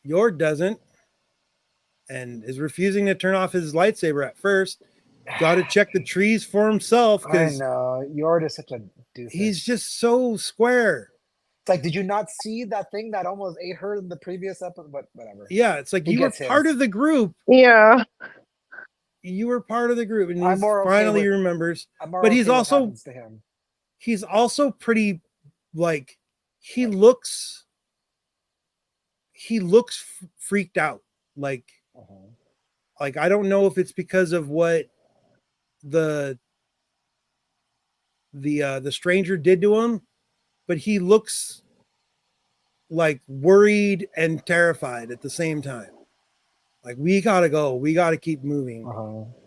Yord doesn't and is refusing to turn off his lightsaber at first. Got to check the trees for himself. I know. Yord is such a doofus. He's just so square. It's like, did you not see that thing that almost ate her in the previous episode? But whatever. Yeah, it's like you were part of the group. Yeah. You were part of the group, and he finally remembers. But he's also pretty, like, he looks freaked out. Like I don't know if it's because of what the stranger did to him, but he looks like worried and terrified at the same time. Like, we gotta go. We gotta keep moving.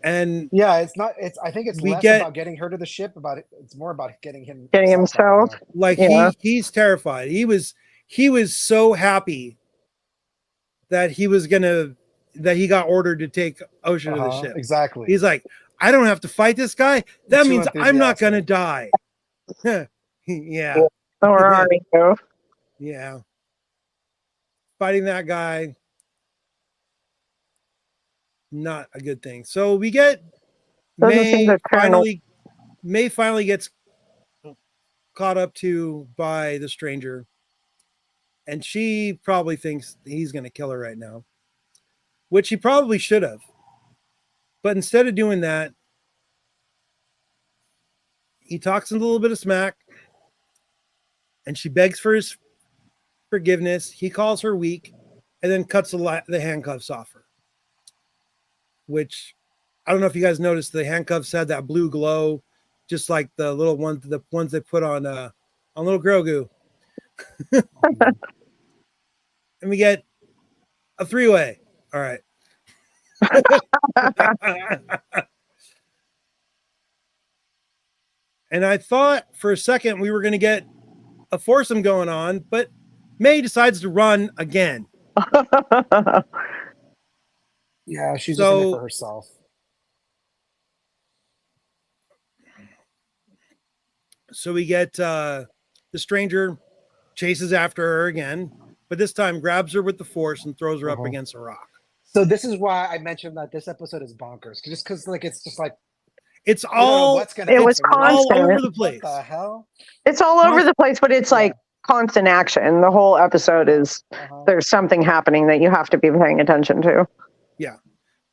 And yeah, it's not. It's. I think it's we less get- about getting her to the ship. It's more about getting him. Getting out himself. there. like Yeah. he's terrified. He was so happy that he got ordered to take Osha to the ship. Exactly. He's like, I don't have to fight this guy. That Too means I'm not gonna enthusiastic. die. Yeah. Or are you? Yeah. Fighting that guy, not a good thing. So we get Doesn't seem to turn May finally gets caught up to by the stranger, and she probably thinks he's going to kill her right now, which he probably should have. But instead of doing that, he talks a little bit of smack, and she begs for his forgiveness. He calls her weak, and then cuts the handcuffs off her. Which, I don't know if you guys noticed, the handcuffs had that blue glow, just like the ones they put on little Grogu. And we get a 3-way. All right. And I thought for a second we were going to get a foursome going on, but May decides to run again. Yeah, she's just in it for herself. So we get the stranger chases after her again, but this time grabs her with the force and throws her up against a rock. So this is why I mentioned that this episode is bonkers, just because it's just like it's all what's gonna it was all constant. over the place. What the hell? It's all over the place, but it's like constant action. The whole episode is there's something happening that you have to be paying attention to. Yeah,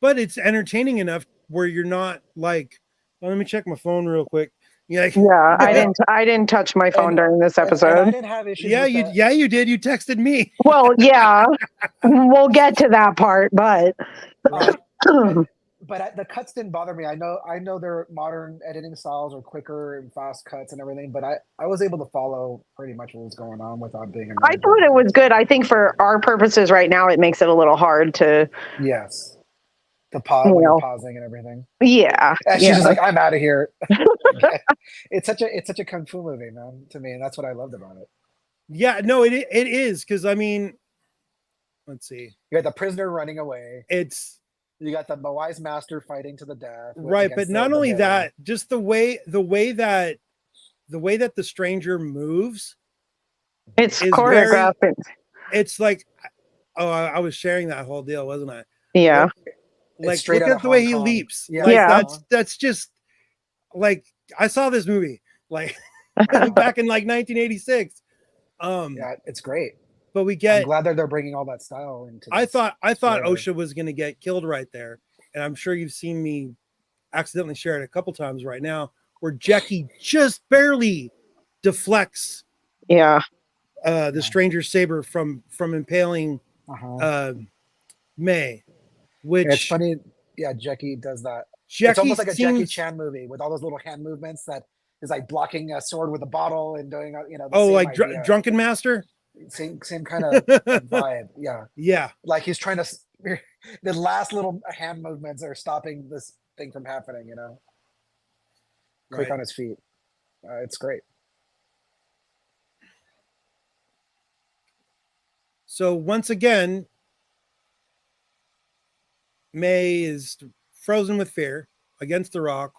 but it's entertaining enough where you're not like, well, let me check my phone real quick. Yeah, I didn't touch my phone during this episode. And I didn't have issues. Yeah, you did. You texted me. Well, yeah, we'll get to that part, but but the cuts didn't bother me. I know their modern editing styles are quicker and fast cuts and everything, but I was able to follow pretty much what was going on without being annoyed. I thought it was good. I think for our purposes right now, it makes it a little hard to. Yes. The pause, when you're pausing and everything. Yeah. And she's just like, I'm out of here. It's such a kung fu movie, man, to me, and that's what I loved about it. Yeah, no, it is, because I mean, let's see. You got the prisoner running away. You got the wise master fighting to the death. Right, but not only that, just the way that the stranger moves. It's choreographed. It's like, I was sharing that whole deal, wasn't I? Yeah. Like, look at the way he leaps. Yeah. Like, that's just like, I saw this movie like back in like 1986. Yeah, it's great. But I'm glad that they're bringing all that style into this. I thought Osha was going to get killed right there, and I'm sure you've seen me accidentally share it a couple times right now, where Jackie just barely deflects. The stranger's saber from impaling May. Which it's funny, Jackie does that. It's almost like a Jackie Chan movie with all those little hand movements that is like blocking a sword with a bottle and doing, like Drunken Master. Same kind of vibe. Yeah. Like he's trying to. The last little hand movements are stopping this thing from happening. Quick on his feet. It's great. So once again, May is frozen with fear against the rock,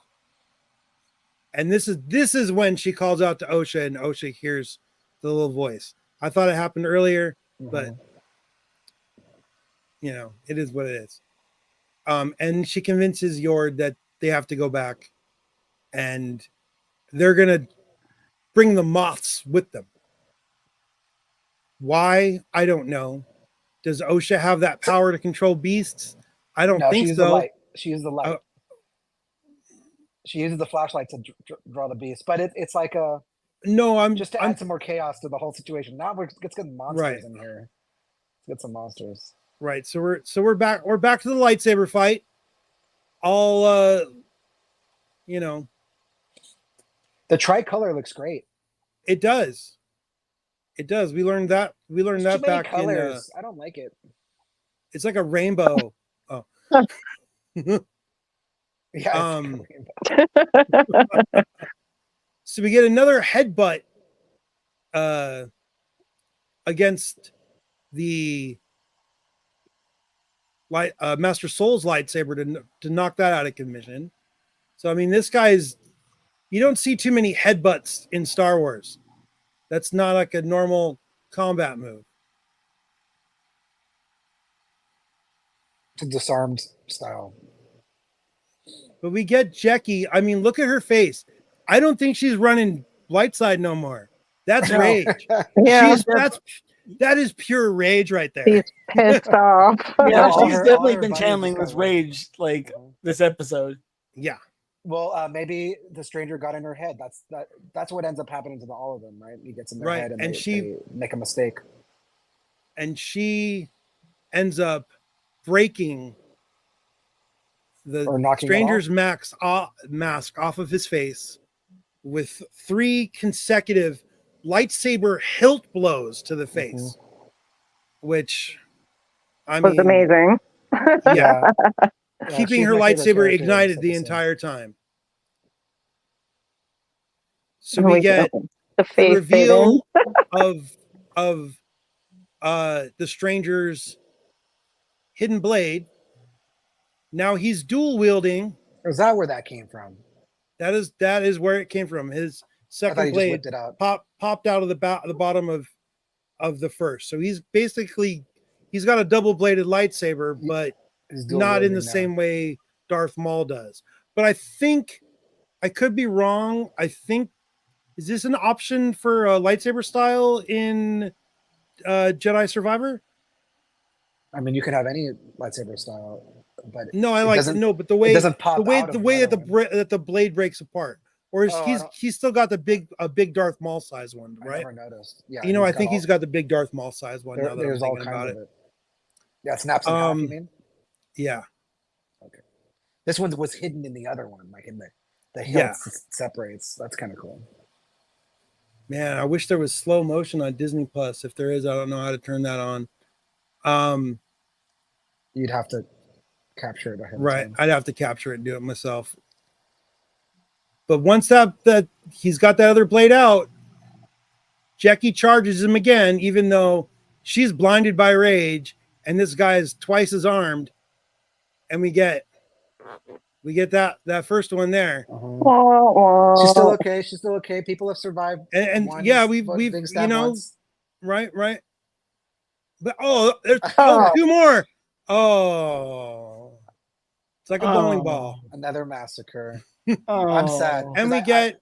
and this is when she calls out to Osha, and Osha hears the little voice. I thought it happened earlier, but it is what it is. And she convinces Yord that they have to go back, and they're gonna bring the moths with them. Why? I don't know. Does Osha have that power to control beasts? I don't think so. She uses the light. She uses the flashlight to draw the beast, but it's like just to add some more chaos to the whole situation. Now let's get monsters in here. Let's get some monsters. Right. So we're back. We're back to the lightsaber fight. All the tricolor looks great. It does. It does. We learned that. We learned that back colors. I don't like it. It's like a rainbow. Yeah. So we get another headbutt against the Master Soul's lightsaber to knock that out of commission. So I mean, this guy's, you don't see too many headbutts in Star Wars. That's not like a normal combat move. It's a disarmed style. But we get Jackie. I mean, look at her face. I don't think she's running light side no more. That's rage. Yeah, that is pure rage right there. She's pissed off. Yeah, All she's her definitely been buddies channeling just this got rage like this episode. Yeah. Well, maybe the stranger got in her head. That's what ends up happening to all of them, right? He gets in their head, and they make a mistake. And she ends up breaking the stranger's mask off of his face with 3 consecutive lightsaber hilt blows to the face, which was amazing. Yeah. Keeping her lightsaber ignited the entire time. So we get the reveal of the stranger's hidden blade. Now he's dual wielding. Is that where that came from? That is where it came from. His second blade popped out of the bottom of the first. So he's got a double bladed lightsaber, but not in the same way Darth Maul does. But I think, I could be wrong. I think, is this an option for a lightsaber style in Jedi Survivor? I mean, you could have any lightsaber style, but no, but the way that the blade breaks apart, or he's still got a big Darth Maul size one, right? I never noticed. Yeah, I think he's got the big Darth Maul size one. Now that there's all kinds of it. Yeah, snaps in half. You mean? Yeah. Okay. This one was hidden in the other one, like in the hilt separates. That's kind of cool. Man, I wish there was slow motion on Disney Plus. If there is, I don't know how to turn that on. You'd have to capture it. Right. I'd have to capture it and do it myself. But once that he's got that other blade out, Jackie charges him again, even though she's blinded by rage, and this guy is twice as armed. And we get that first one there. She's still okay. She's still okay. People have survived. And we've right. But there's 2 more. Oh, it's like a bowling ball. Another massacre. I'm sad. And we get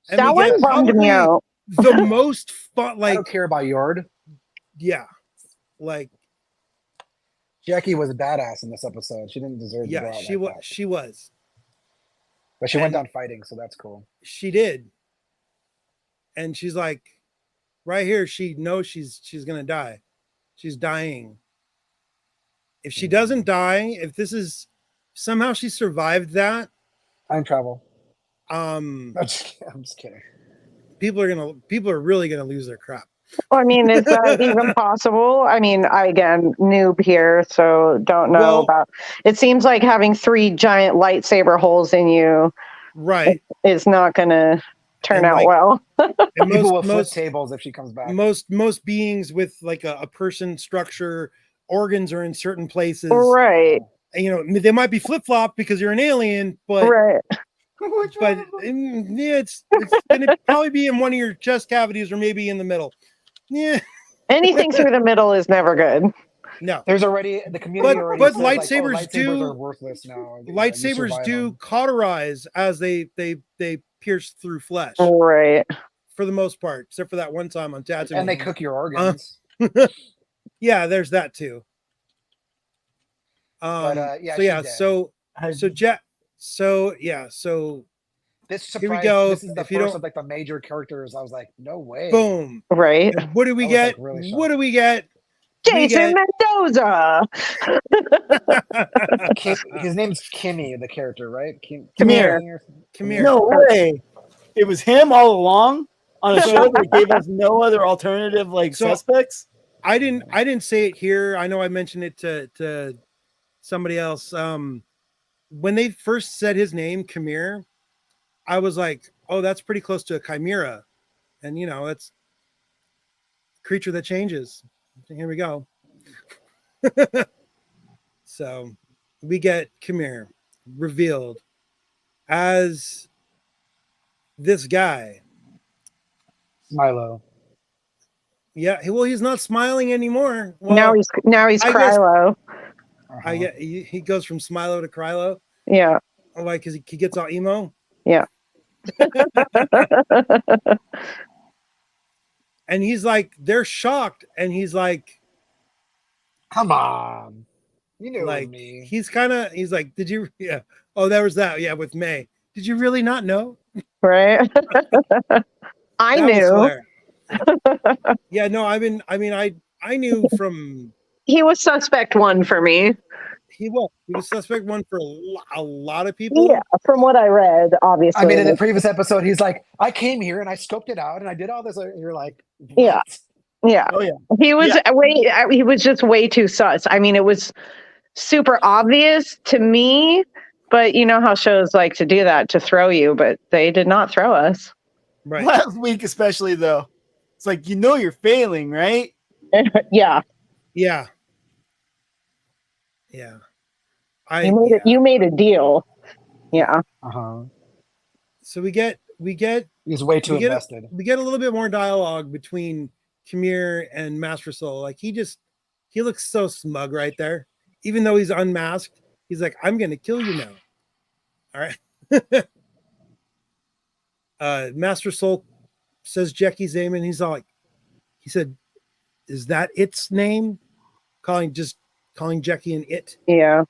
that one bummed me out. The most fun. Like, I don't care about Yord. Yeah, like Jackie was a badass in this episode. She didn't deserve. Yeah, she was. But she went down fighting, so that's cool. She did. And she's like, right here, she knows she's gonna die. She's dying. If she doesn't die, if this is somehow she survived that, time travel. I'm just kidding. People are really gonna lose their crap. I mean, is that even possible? I mean, again, noob here, so don't know about. It seems like having 3 giant lightsaber holes in you, right, is not going to turn out well. And people will flip tables if she comes back. Most beings with like a person structure, organs are in certain places, right? And, they might be flip flop because you're an alien, but right. But it's going to probably be in one of your chest cavities or maybe in the middle. Yeah. Anything through the middle is never good. No. There's already the community. But lightsabers lightsabers are worthless now. Lightsabers do cauterize as they pierce through flesh. Right. For the most part, except for that one time on Tatooine. And they cook your organs. Yeah, there's that too. So this surprise, here we go. This is the first of like the major characters. I was like, no way. Boom. Right. And what do we get? Like, really what do we get? Jason Mendoza. His name's Kimmy, the character, right? Kimir. No way. It was him all along on a show that gave us no other alternative suspects. I didn't say it here. I know I mentioned it to somebody else. When they first said his name, Chimera, I was like, oh, that's pretty close to a chimera. And, you know, it's a creature that changes. Here we go. So we get Chimera revealed as this guy. Milo. Yeah, well, he's not smiling anymore. Well, now he's I guess- Krylo. Yeah, he goes from Smilo to Krylo. Yeah. Oh, like, because he gets all emo. Yeah. And he's like, they're shocked, and he's like, come on, you knew like me. he's like, did you? Yeah. Oh, there was that. Yeah, with May. Did you really not know? Right. I That was knew. hilarious. Yeah, no, I knew from He was suspect one for me. he was suspect one for a lot of people. Yeah, from what I read, obviously. I mean, in the previous episode, he's like, I came here and I scoped it out and I did all this. And you're like, what? Yeah. Yeah. Oh yeah. He was he was just way too sus. I mean, it was super obvious to me, but you know how shows like to do that, to throw you, but they did not throw us. Right. Last week, especially though, it's like, you know, you're failing, right? Yeah. Yeah. Yeah. You made a deal. Yeah. Uh-huh. So we get He's way too invested. We get a little bit more dialogue between Chimera and Master Soul. Like he looks so smug right there. Even though he's unmasked, he's like, I'm gonna kill you now. All right. Master Soul says Jackie's name, and he's all like, he said, is that its name? Calling Jackie an it. Yeah.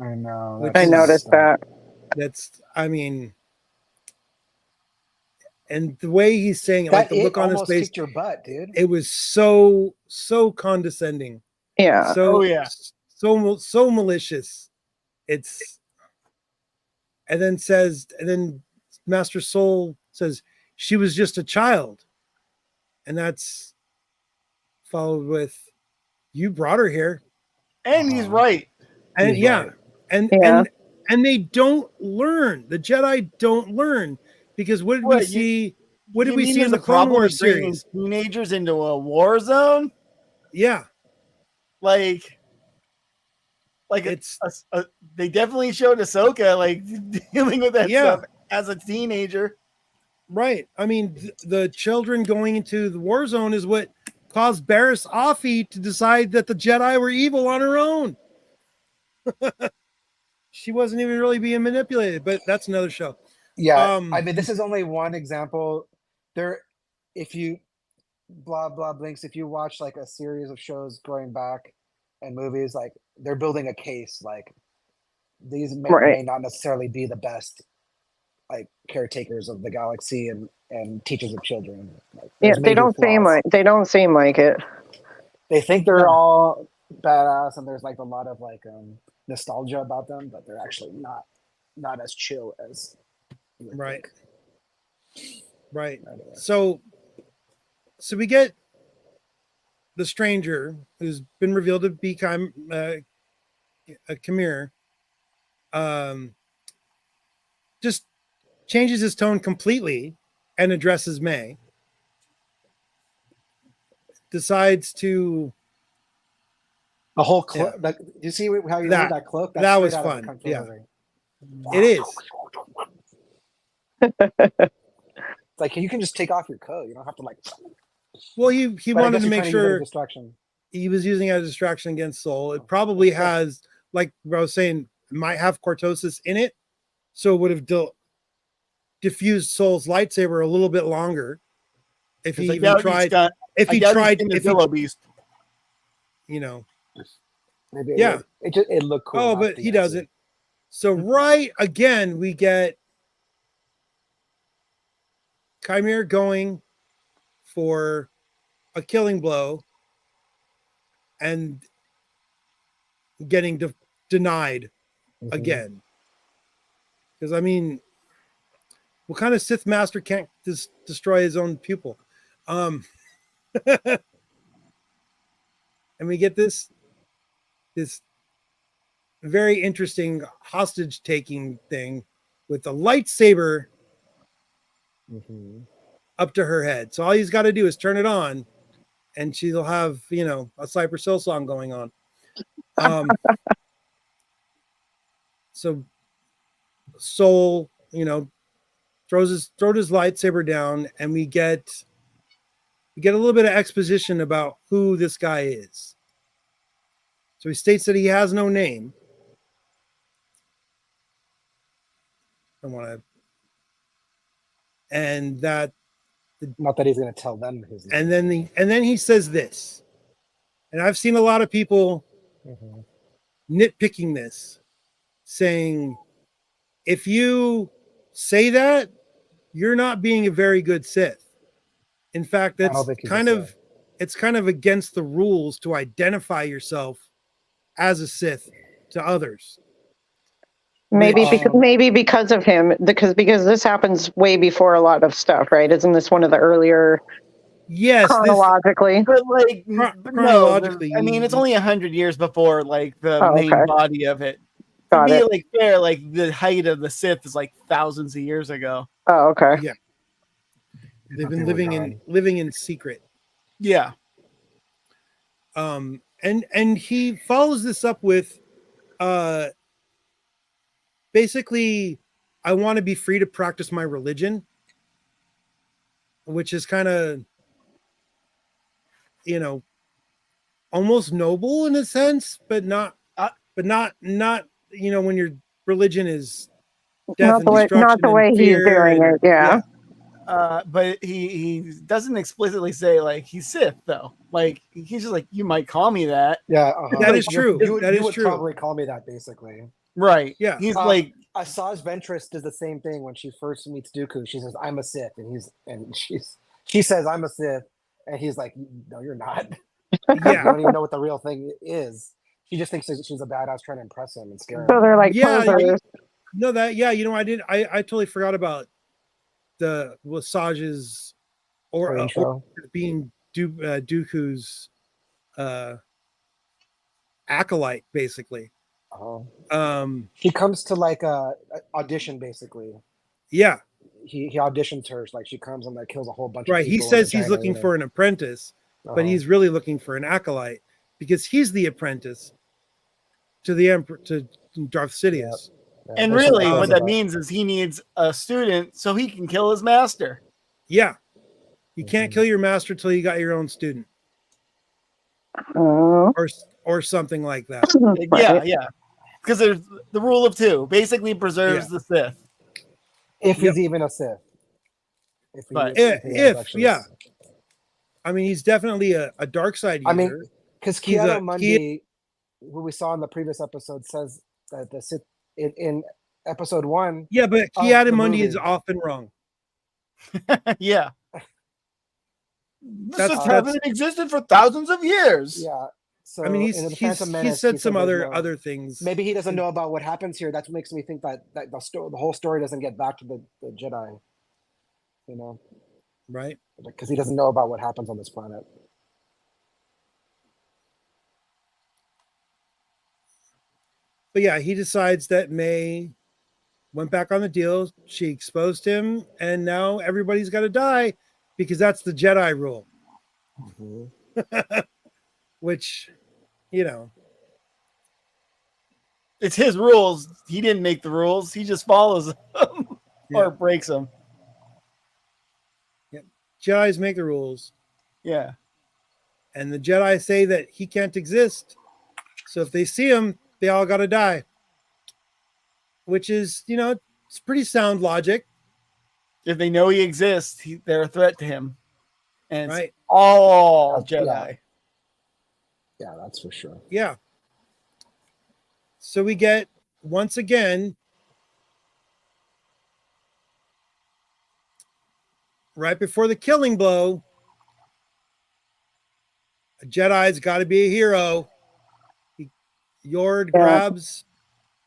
I know. I noticed that. That's, I mean, and the way he's saying it, that like the look on his face, kicked your butt, dude. it was so condescending. Yeah. So so malicious. And then Master Soul says she was just a child, and that's followed with, you brought her here. And he's right. And He's yeah, right. and they don't learn. The Jedi don't learn, because what did we see? What did we see in the Clone Wars series? Teenagers into a war zone. Yeah, like it's they definitely showed Ahsoka like dealing with that stuff as a teenager. Right. I mean, the children going into the war zone is what caused Barriss Offee to decide that the Jedi were evil on her own. She wasn't even really being manipulated, but that's another show. Yeah, I mean, this is only one example. If you Blinks, if you watch like a series of shows going back and movies, like they're building a case, like these may not necessarily be the best like caretakers of the galaxy and teachers of children. Like, yeah, they don't seem like it. They think they're all badass, and there's like a lot of like nostalgia about them, but they're actually not as chill as you would think. Right. So we get the stranger who's been revealed to be a Chimera. Just changes his tone completely and addresses May. Decides to the whole cloak. Yeah. You see how you made that cloak? That was fun. Yeah, it is. It's like you can just take off your coat. You don't have to like. Well, he wanted to make sure distraction. He was using it as a distraction against Soul. It probably has, like I was saying, might have cortosis in it, so it would have diffused Soul's lightsaber a little bit longer. If he even tried, you know, maybe yeah, it looked cool. Oh, but he doesn't. So right again, we get Chimera going for a killing blow and getting denied again. Because I mean, what kind of Sith master can't destroy his own pupil? And we get this very interesting hostage taking thing with the lightsaber up to her head. So all he's got to do is turn it on, and she'll have, you know, a Cypress Hill song going on. So Soul, you know, throws his lightsaber down, and we get a little bit of exposition about who this guy is. So he states that he has no name. And that not that he's going to tell them his name. And then he says this, and I've seen a lot of people nitpicking this, saying, if you say that, you're not being a very good Sith. In fact, that's kind of against the rules to identify yourself as a Sith to others. Maybe because of him, because this happens way before a lot of stuff, right? Isn't this one of the earlier? Yes, chronologically, but like chronologically, I mean, it's only 100 years before like the main body of it. To be like fair, like the height of the Sith is like thousands of years ago. Oh, okay. Yeah, they've been living in secret. Yeah. And he follows this up with, basically, I want to be free to practice my religion, which is kind of, you know, almost noble in a sense, but not, you know, when your religion is death and destruction, not the way he's doing it. Yeah. But he doesn't explicitly say like he's Sith though. Like he's just like, you might call me that. Yeah, that is true. You would probably call me that, basically. Right. Yeah. He's like, Asajj Ventress does the same thing when she first meets Dooku. She says, "I'm a Sith," and she says, "I'm a Sith," and he's like, "No, you're not." Yeah. You don't even know what the real thing is. She just thinks she's a badass trying to impress him and scare him. So they're like, no, that, yeah, you know, I totally forgot about the Asajj's or being Dooku's acolyte, basically. She comes to like a audition, basically. Yeah. He auditions her, like she comes and like kills a whole bunch of people. He says he's looking for an apprentice, but he's really looking for an acolyte because he's the apprentice to the Emperor, to Darth Sidious. Yeah, and really what that means is he needs a student so he can kill his master. Yeah. You can't kill your master till you got your own student. Or something like that. Yeah. Because there's the rule of two. Basically preserves the Sith. If he's even a Sith. Yeah. I mean, he's definitely a dark side user. I mean, because Ki-Adi-Mundi, who we saw in the previous episode, says that the Sith in episode 1. Yeah, but Ki-Adi-Mundi is often wrong. Yeah. The Sith haven't existed for thousands of years. Yeah. So I mean, he said some other things. Maybe he doesn't know about what happens here. That's what makes me think that the whole story doesn't get back to the Jedi. You know, right? Because he doesn't know about what happens on this planet. But yeah, he decides that May went back on the deal. She exposed him, and now everybody's got to die because that's the Jedi rule. Which, you know, it's his rules. He didn't make the rules. He just follows them or breaks them. Yep. Jedis make the rules. Yeah. And the Jedi say that he can't exist. So if they see him, they all got to die. Which is, you know, it's pretty sound logic. If they know he exists, they're a threat to him. And it's all Jedi. Yeah, that's for sure. Yeah. So we get, once again, right before the killing blow, a Jedi's got to be a hero. Yord grabs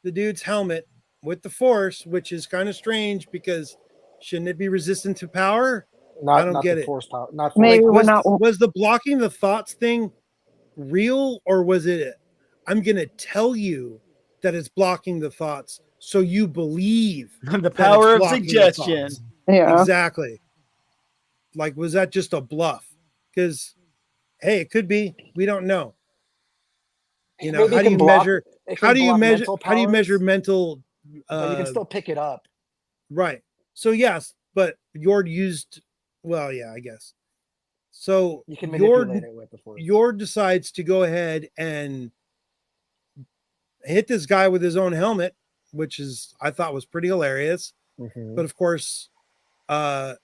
the dude's helmet with the Force, which is kind of strange because shouldn't it be resistant to power? I don't get it. Force power. Maybe was the blocking the thoughts thing real, or was it I'm gonna tell you that it's blocking the thoughts. So you believe the power of suggestion. Yeah. Exactly. Like, was that just a bluff? Because, hey, it could be. We don't know. You know, how do you measure? How do you measure mental? But you can still pick it up. Right. So yes, but Yord used. Well, yeah, I guess. So you can manipulate it with the force. Yord decides to go ahead and hit this guy with his own helmet, which is I thought was pretty hilarious. Mm-hmm. But of course, not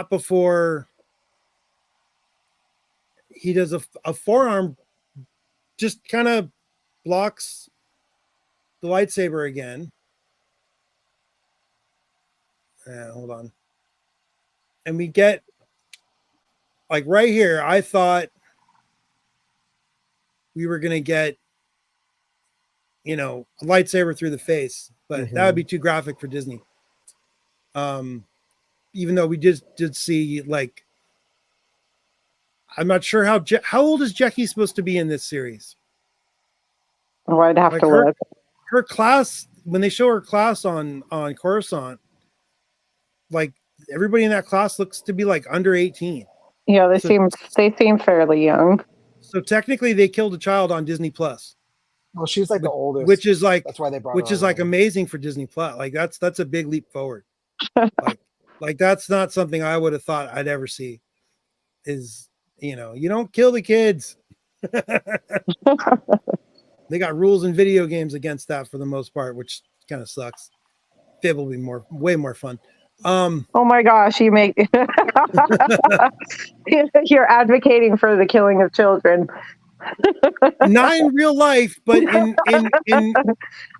before he does a forearm, just kind of blocks the lightsaber again. Hold on. And we get, like right here, I thought we were going to get, you know, a lightsaber through the face, but that would be too graphic for Disney. Even though we just did see, like, I'm not sure how old is Jackie supposed to be in this series? Oh, I'd have to look. Her class, when they show her class on Coruscant, like everybody in that class looks to be like under 18. Yeah, they seem fairly young. So technically they killed a child on Disney Plus. Well, she's like the oldest, which is like, that's why they brought which her is like on. amazing for Disney Plus. Like that's a big leap forward. like that's not something I would have thought I'd ever see. Is, you know, you don't kill the kids. They got rules in video games against that for the most part, which kind of sucks. Fib will be way more fun. Oh my gosh, you're advocating for the killing of children. Not in real life, but in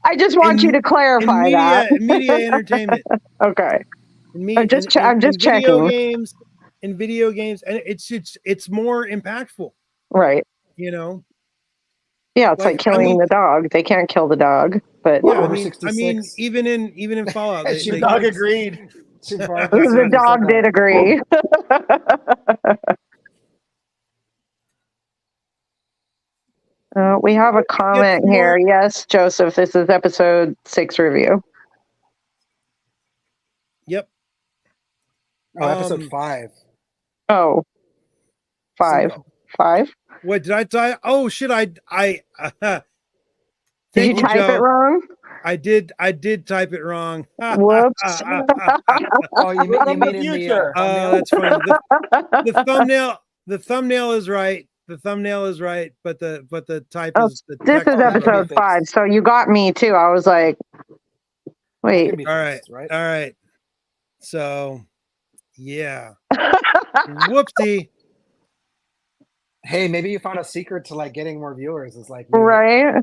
I just want you to clarify that. Media entertainment. Okay. I'm just in checking. In video games, and it's more impactful. Right. You know. Yeah, it's like killing the dog. They can't kill the dog, but yeah, I mean, even in Fallout, the dog agreed. The dog did agree. We have a comment here. Yes, Joseph, this is episode 6 review. Yep. Oh, episode 5. Oh, 5. 5? What did I die? Oh shit! Did you type it wrong? I did type it wrong. Whoops. Oh, you mean in the thumbnail? That's funny. The thumbnail is right. The thumbnail is right, but the type is the this is episode 5. So you got me too. I was like, wait. All right. So, yeah. Whoopsie. Hey, maybe you found a secret to like getting more viewers. It's like right.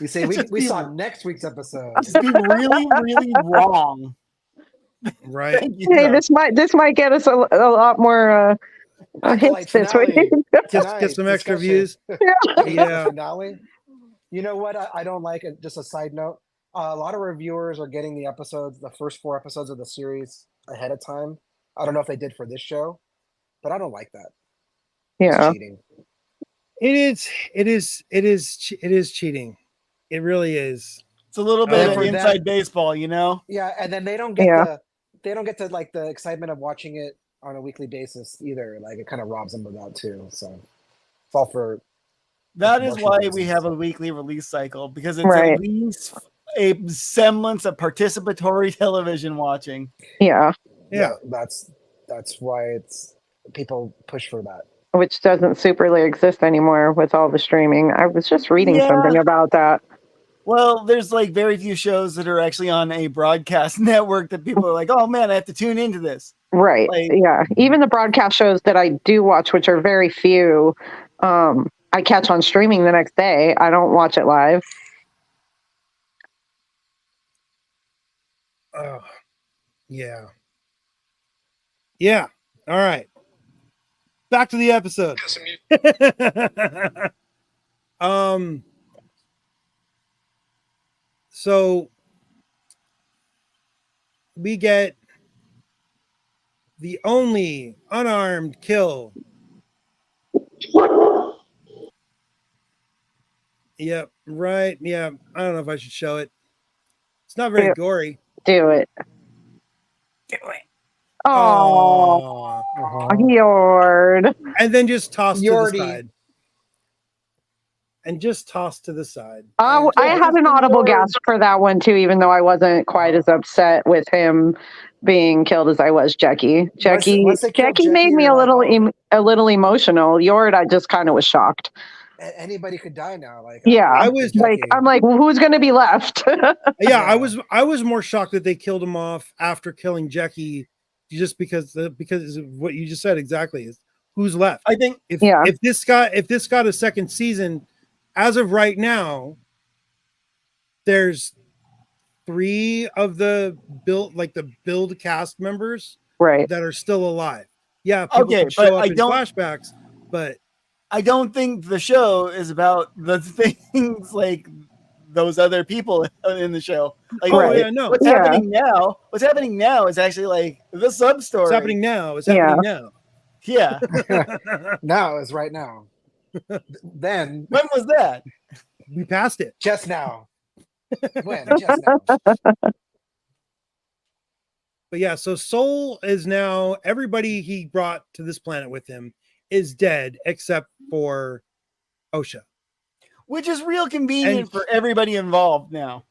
You say we saw next week's episode. Just be really, really wrong. Right. Hey, this might get us a lot more hits this week. Get some extra views. Yeah. Finale. You know what? I don't like it. Just a side note. A lot of reviewers are getting the first 4 episodes of the series ahead of time. I don't know if they did for this show, but I don't like that. Yeah. It's cheating. It is cheating. It really is. It's a little bit of inside baseball, you know? Yeah, and then they don't get like the excitement of watching it on a weekly basis either. Like it kind of robs them of that too. So it's all for that is why we have a weekly release cycle, because it's at least a semblance of participatory television watching. Yeah. That's why it's people push for that. Which doesn't superly exist anymore with all the streaming. I was just reading something about that. Well, there's like very few shows that are actually on a broadcast network that people are like, oh man, I have to tune into this. Right. Yeah. Even the broadcast shows that I do watch, which are very few, I catch on streaming the next day. I don't watch it live. Oh, yeah. Yeah. All right. Back to the episode. So we get the only unarmed kill Yep. Right. Yeah. I don't know if I should show it. It's not very gory. Do it. Do it. Oh, Uh-huh. Yord. And then just toss to the Yordi. side. And just toss to the side. I had an audible gasp for that one too, even though I wasn't quite as upset with him being killed as I was Jackie. Jackie made me a little emotional. Yord, I just kind of was shocked. Anybody could die now. Like I'm like, well, who's going to be left? Yeah, I was more shocked that they killed him off after killing Jackie, just because of what you just said exactly is who's left. I think if this got a second season, as of right now, there's 3 of the build cast members that are still alive. Yeah, people can show up in flashbacks, but I don't think the show is about the things like those other people in the show. Like, what's happening now? What's happening now is actually like the sub story. What's happening now is happening now. Yeah. Now is right now. Then when was that? We passed it. Just now. When? Just now. But yeah, so Soul is now, everybody he brought to this planet with him is dead except for Osha. Which is real convenient for everybody involved now.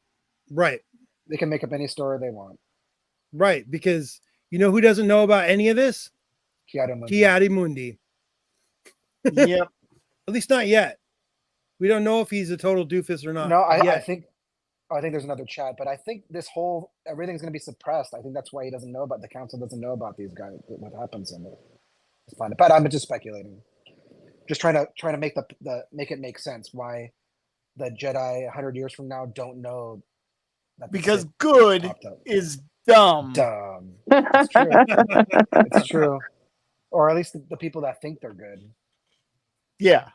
Right. They can make up any story they want. Right, because you know who doesn't know about any of this? Kiadi Mundi. Yep. At least not yet. We don't know if he's a total doofus or not. No, I think there's another chat, but I think everything's going to be suppressed. I think that's why he doesn't know about the council doesn't know about these guys, what happens in it. It's fine, but I'm just speculating, just trying to make make it make sense why the Jedi 100 years from now don't know that because good is dumb. It's true. It's true, or at least the people that think they're good. Yeah.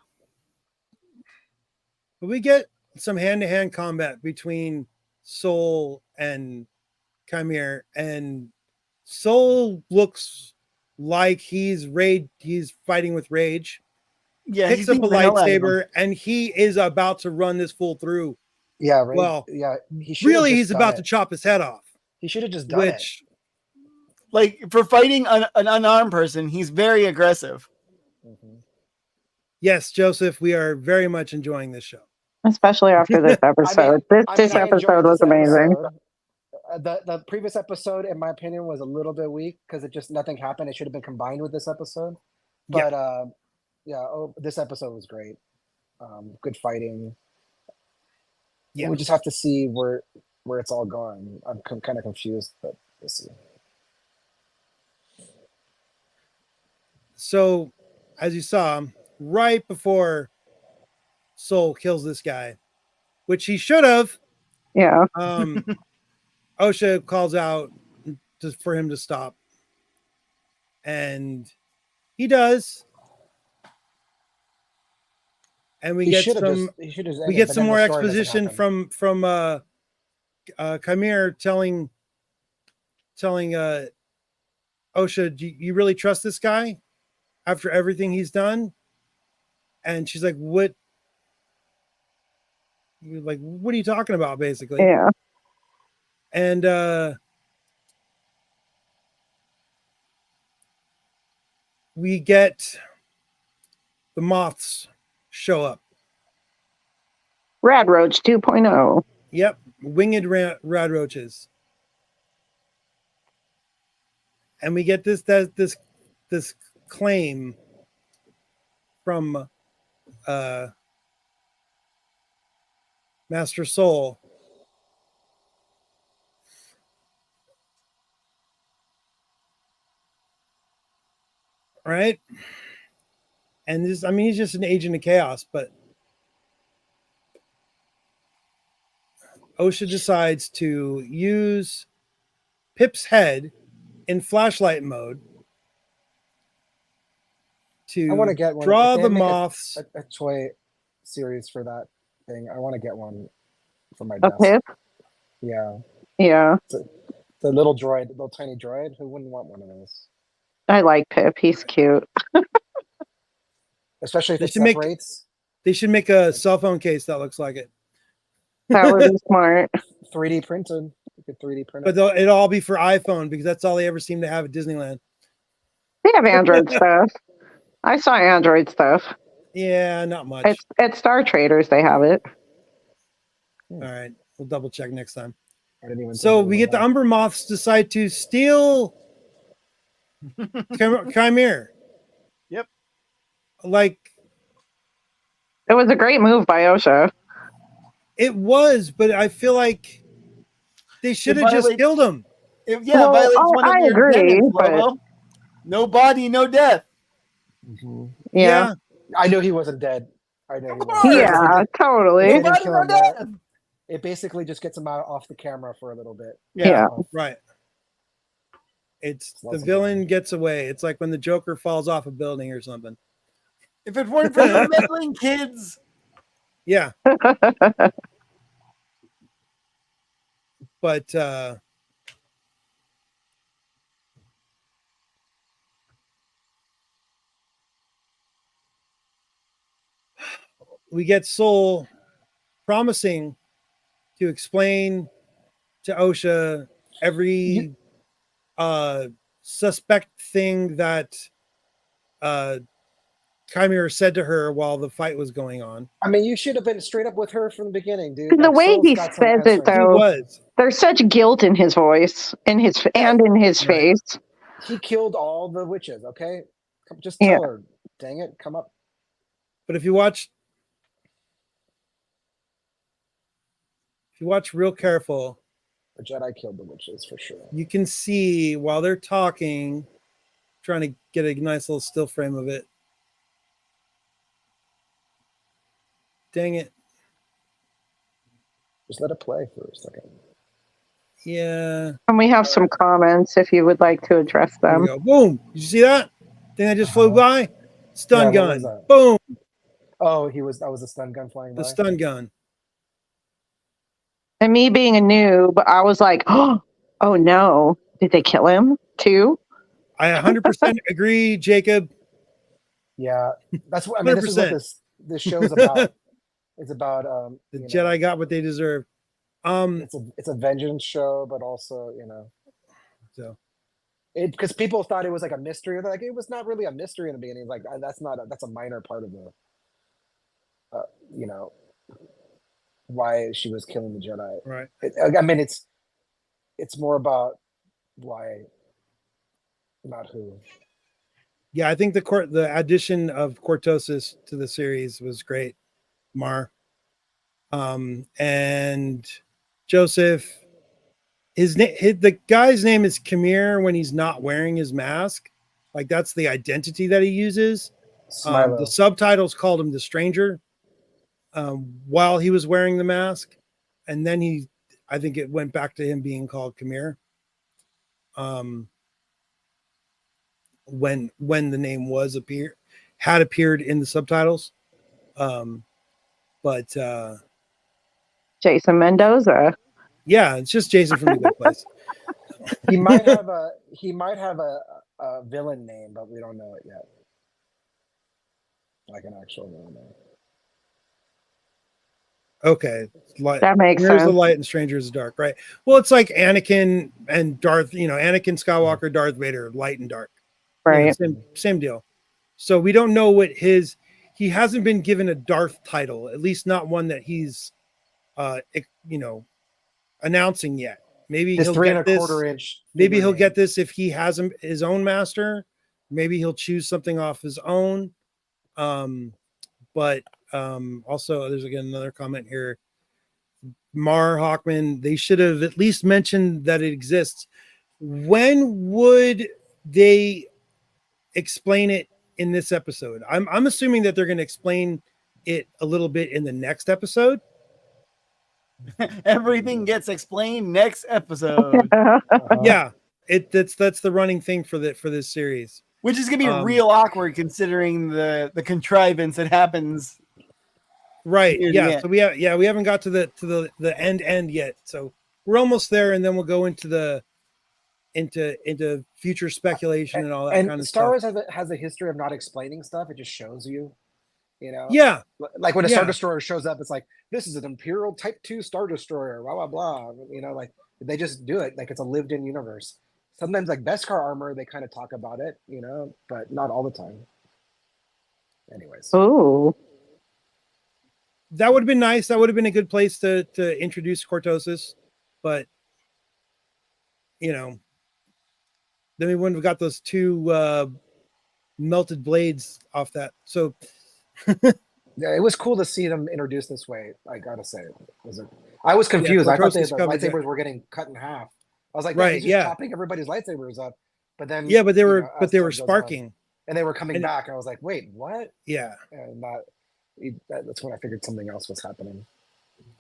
But we get some hand-to-hand combat between Soul and Chimere, and Soul looks like he's fighting with rage. Yeah, picks up a lightsaber, and he is about to run this fool through. Yeah, right. Well, yeah, he's about to chop his head off. He should have just done it. Like, for fighting an unarmed person, he's very aggressive. Mm-hmm. Yes, Joseph, we are very much enjoying this show. Especially after this episode. This episode was amazing. The previous episode, in my opinion, was a little bit weak because nothing happened. It should have been combined with this episode. But this episode was great. Good fighting. Yeah, we just have to see where it's all going. I'm kind of confused, but we'll see. So, as you saw, right before Soul kills this guy, which he should have. Yeah. Osha calls out for him to stop, and he does. And we get some more exposition from Chimere telling Osha, do you really trust this guy after everything he's done? And she's like, what are you talking about, basically? Yeah. And we get the moths show up. Rad Roach 2.0. Yep, winged rad roaches. And we get this claim from Master Soul. Right? And he's just an agent of chaos, but Osha decides to use Pip's head in flashlight mode to draw the moths. A toy series for that thing. I want to get one for my desk. Pip? Yeah. Yeah. It's a little droid, little tiny droid. Who wouldn't want one of those? I like Pip. He's cute. Especially if it separates. They should make a cell phone case that looks like it. That would be smart. 3D printed. You could 3D print But it. it'll all be for iPhone because that's all they ever seem to have at Disneyland. They have Android stuff. I saw Android stuff. Yeah, not much. It's at Star Traders. They have it. All right, we'll double check next time. I didn't even. So we get the Umber Moths decide to steal Chimera. Yep. Like It was a great move by OSHA. it was, but I feel like they should have just killed him. Well, violates one of I your agree, tenets, but- Lobo. No body, no death. Mhm. Yeah. I know he wasn't dead. I know. He Of wasn't. course. Yeah, totally. They No didn't body, kill no him there. death. It basically just gets him out off the camera for a little bit. Yeah. Right. It's the Lots of villain gets away. It's like when the Joker falls off a building or something. If it weren't for the meddling kids. Yeah. But we get Soul promising to explain to OSHA every suspect thing that Chimera said to her while the fight was going on. I mean, you should have been straight up with her from the beginning, dude. The Like, way Soul's he got some says it, answers. He though, was. there's such guilt in his voice, in his face. He killed all the witches. Okay, just Yeah. tell her. Dang it, come up. But if you watch real careful, The Jedi killed the witches for sure. you can see while they're talking, trying to get a nice little still frame of it. Dang it. Just let it play for a second. Yeah. And we have some comments if you would like to address There we them. go. Boom. Did you see that? Thing that just flew by? Stun Yeah, what was gun. that? Boom. Oh, that was a stun gun flying by. The stun gun. And me being a noob, I was like, oh no, did they kill him too? I 100% agree, Jacob. Yeah, that's what I mean. This is what 100%. this show's about. It's about The you know, Jedi got what they deserved. it's a vengeance show, but also So because people thought it was like a mystery. They're like, it was not really a mystery in the beginning. Like that's a minor part of the why she was killing the Jedi. right. I mean, it's more about why, not who. Yeah, I think the addition of Cortosis to the series was great. Mar. And Joseph, the guy's name is Khmer when he's not wearing his mask. Like that's the identity that he uses. Smilo. The subtitles called him the stranger while he was wearing the mask. And then I think it went back to him being called Khmer. When the name had appeared in the subtitles. But Jason Mendoza. yeah, it's just Jason from The Good Place. He might have a villain name, but we don't know it yet. Like an actual villain name. Okay. That makes Here's the sense. light and stranger is the dark, right? Well, it's like Anakin and Darth, Anakin Skywalker, Darth Vader, light and dark. Right. Same deal. So we don't know what he hasn't been given a Darth title, at least not one that he's announcing yet. Maybe This he'll 3 get this. 1/4 inch. Maybe he'll figurine. get this if he has his own master. Maybe he'll choose something off his own. But also there's again another comment here. Mar Hawkman, they should have at least mentioned that it exists. When would they explain it in this episode? I'm assuming that they're going to explain it a little bit in the next episode. Everything gets explained next episode, Uh-huh. Yeah, that's the running thing for this series. which is gonna be real awkward considering the contrivance that happens. Right. Near the Yeah. end. So we haven't got to the end yet. So we're almost there, and then we'll go into future speculation and all that And kind of Star stuff. Wars has a history of not explaining stuff. It just shows you. You know, Yeah, like when a Star Yeah. Destroyer shows up, it's like, this is an Imperial Type 2 Star Destroyer, blah, blah, blah. You know, like they just do it like it's a lived in universe. Sometimes, like Beskar armor, they kind of talk about it, you know, but not all the time. Anyways. Ooh. that would have been nice. That would have been a good place to introduce Cortosis, but you know, then we wouldn't have got those two melted blades off that. So Yeah, it was cool to see them introduced this way. I gotta say, I was confused. I thought the lightsabers were getting cut in half. I was like, man, he's just chopping everybody's lightsabers up. But then, but they were sparking, and they were coming back. I was like, wait, what? Yeah, and that's when I figured something else was happening.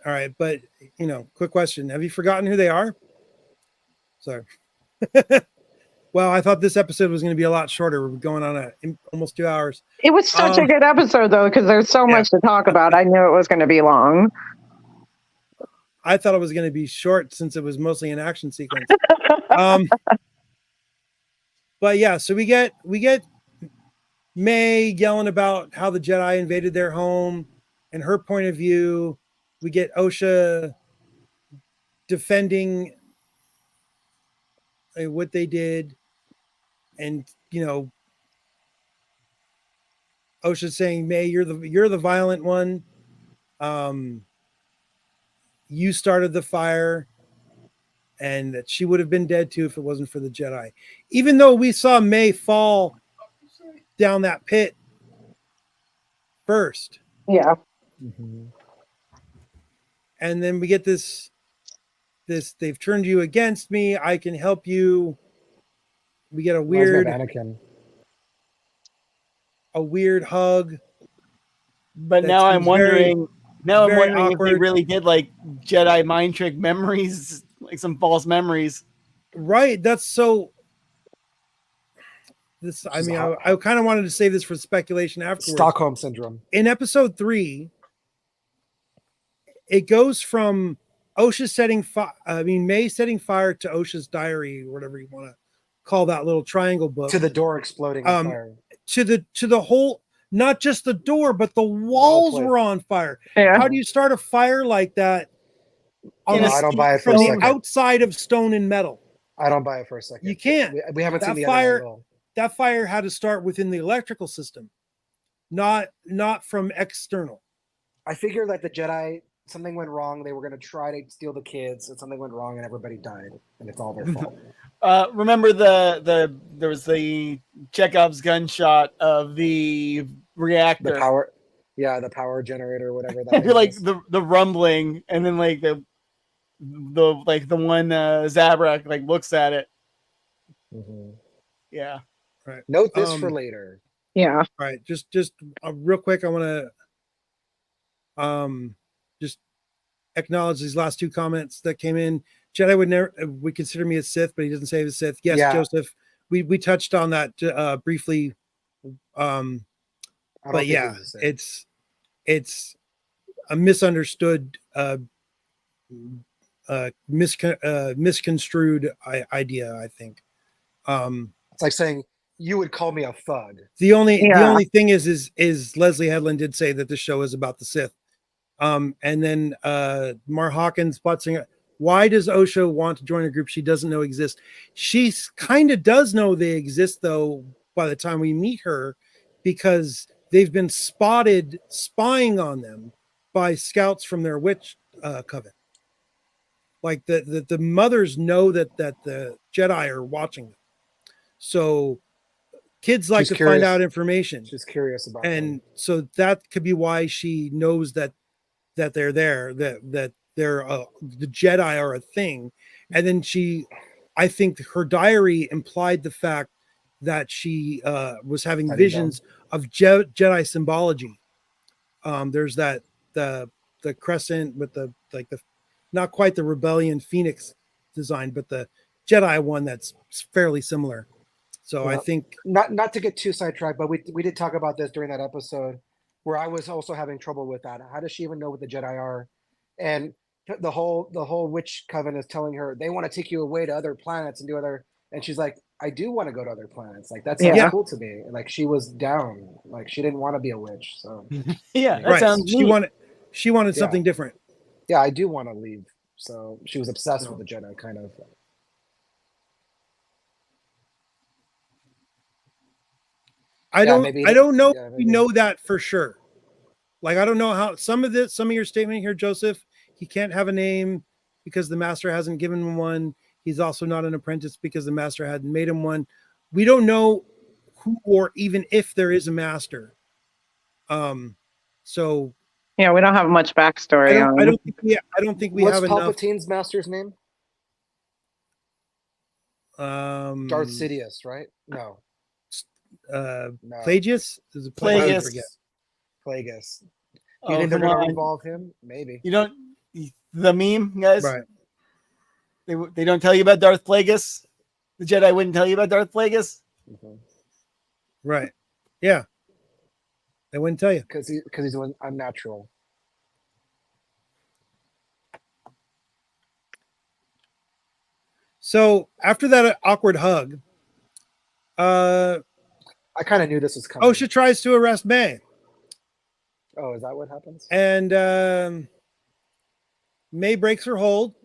All right, but you know, quick question: have you forgotten who they are? Sorry. Well, I thought this episode was going to be a lot shorter. We're going on almost 2 hours. It was such a good episode, though, because there's so much to talk about. I knew it was going to be long. I thought it was going to be short since it was mostly an action sequence. But yeah, so we get May yelling about how the Jedi invaded their home and her point of view. We get Osha defending what they did. And, you know, Osha saying, May, you're the violent one. You started the fire, and that she would have been dead too if it wasn't for the Jedi. Even though we saw May fall down that pit first. Yeah. Mm-hmm. And then we get this, they've turned you against me. I can help you. We get a weird hug. But now I'm wondering if they really did like Jedi mind trick memories, like some false memories. Right. That's so. This, I mean, I kind of wanted to save this for speculation afterwards. Stockholm syndrome. In episode 3, it goes from Osha May setting fire to Osha's diary, or whatever you want to call that little triangle book, to the door exploding on fire, to the whole, not just the door, but the walls were on fire. Yeah. How do you start a fire like that? I don't buy it for from a the second. outside of stone and metal. I don't buy it for a second. You can't. We haven't seen the fire. Other that fire had to start within the electrical system, not from external. I figured that the Jedi, something went wrong. They were going to try to steal the kids, and something went wrong, and everybody died, and it's all their fault. Remember there was the Chekhov's gunshot of the reactor. The power generator, whatever that like the rumbling, and then like the one Zabrak like looks at it. Mm-hmm. Yeah. Right. Note this for later. Yeah. All right. Just real quick, I want to just acknowledge these last 2 comments that came in. Jedi would consider me a Sith, but he doesn't say he's a Sith. Yes, yeah. Joseph. We touched on that briefly. But yeah, it's a misunderstood, misconstrued idea, I think. It's like saying you would call me a thug. The only thing is Leslie Headland did say that the show is about the Sith. And then Mar Hawkins butting, why does Osha want to join a group she doesn't know exists? She kind of does know they exist, though, by the time we meet her, because they've been spotted spying on them by scouts from their witch coven. Like the mothers know that the Jedi are watching them. So kids like to find out information. She's curious about and them. So that could be why she knows that they're there, that they're the Jedi are a thing. And then I think her diary implied the fact that she was having visions of Jedi symbology. There's the crescent with the not quite the Rebellion Phoenix design, but the Jedi one that's fairly similar. So I think not to get too sidetracked, but we did talk about this during that episode where I was also having trouble with that. How does she even know what the Jedi are? And the whole witch coven is telling her they want to take you away to other planets and do other. And she's like, I do want to go to other planets. Like that Yeah. sounds cool to me. Like she was down. Like she didn't want to be a witch. So Yeah, that Right. sounds She neat. wanted Yeah. something different. yeah, I do want to leave. So she was obsessed with the Jedi, kind of. I Yeah, don't maybe- I don't know yeah, if we maybe. know that for sure. Like I don't know how some of your statement here, Joseph, he can't have a name because the master hasn't given him one. He's also not an apprentice because the master hadn't made him one. We don't know who or even if there is a master. So Yeah, we don't have much backstory on. I don't think we What's have enough. Palpatine's master's name? Darth Plagius? Sidious, right? No. No. Plagius? Is it I always Plagueis. forget. Plagueis. You Oh, think they're come going to on. involve him? Maybe. You don't the meme, guys. Right. They don't tell you about Darth Plagueis. The Jedi wouldn't tell you about Darth Plagueis. Mhm. Right. Yeah. They wouldn't tell you. Because he's unnatural. So after that awkward hug, I kind of knew this was coming. OSHA tries to arrest May. Oh, is that what happens? And May breaks her hold.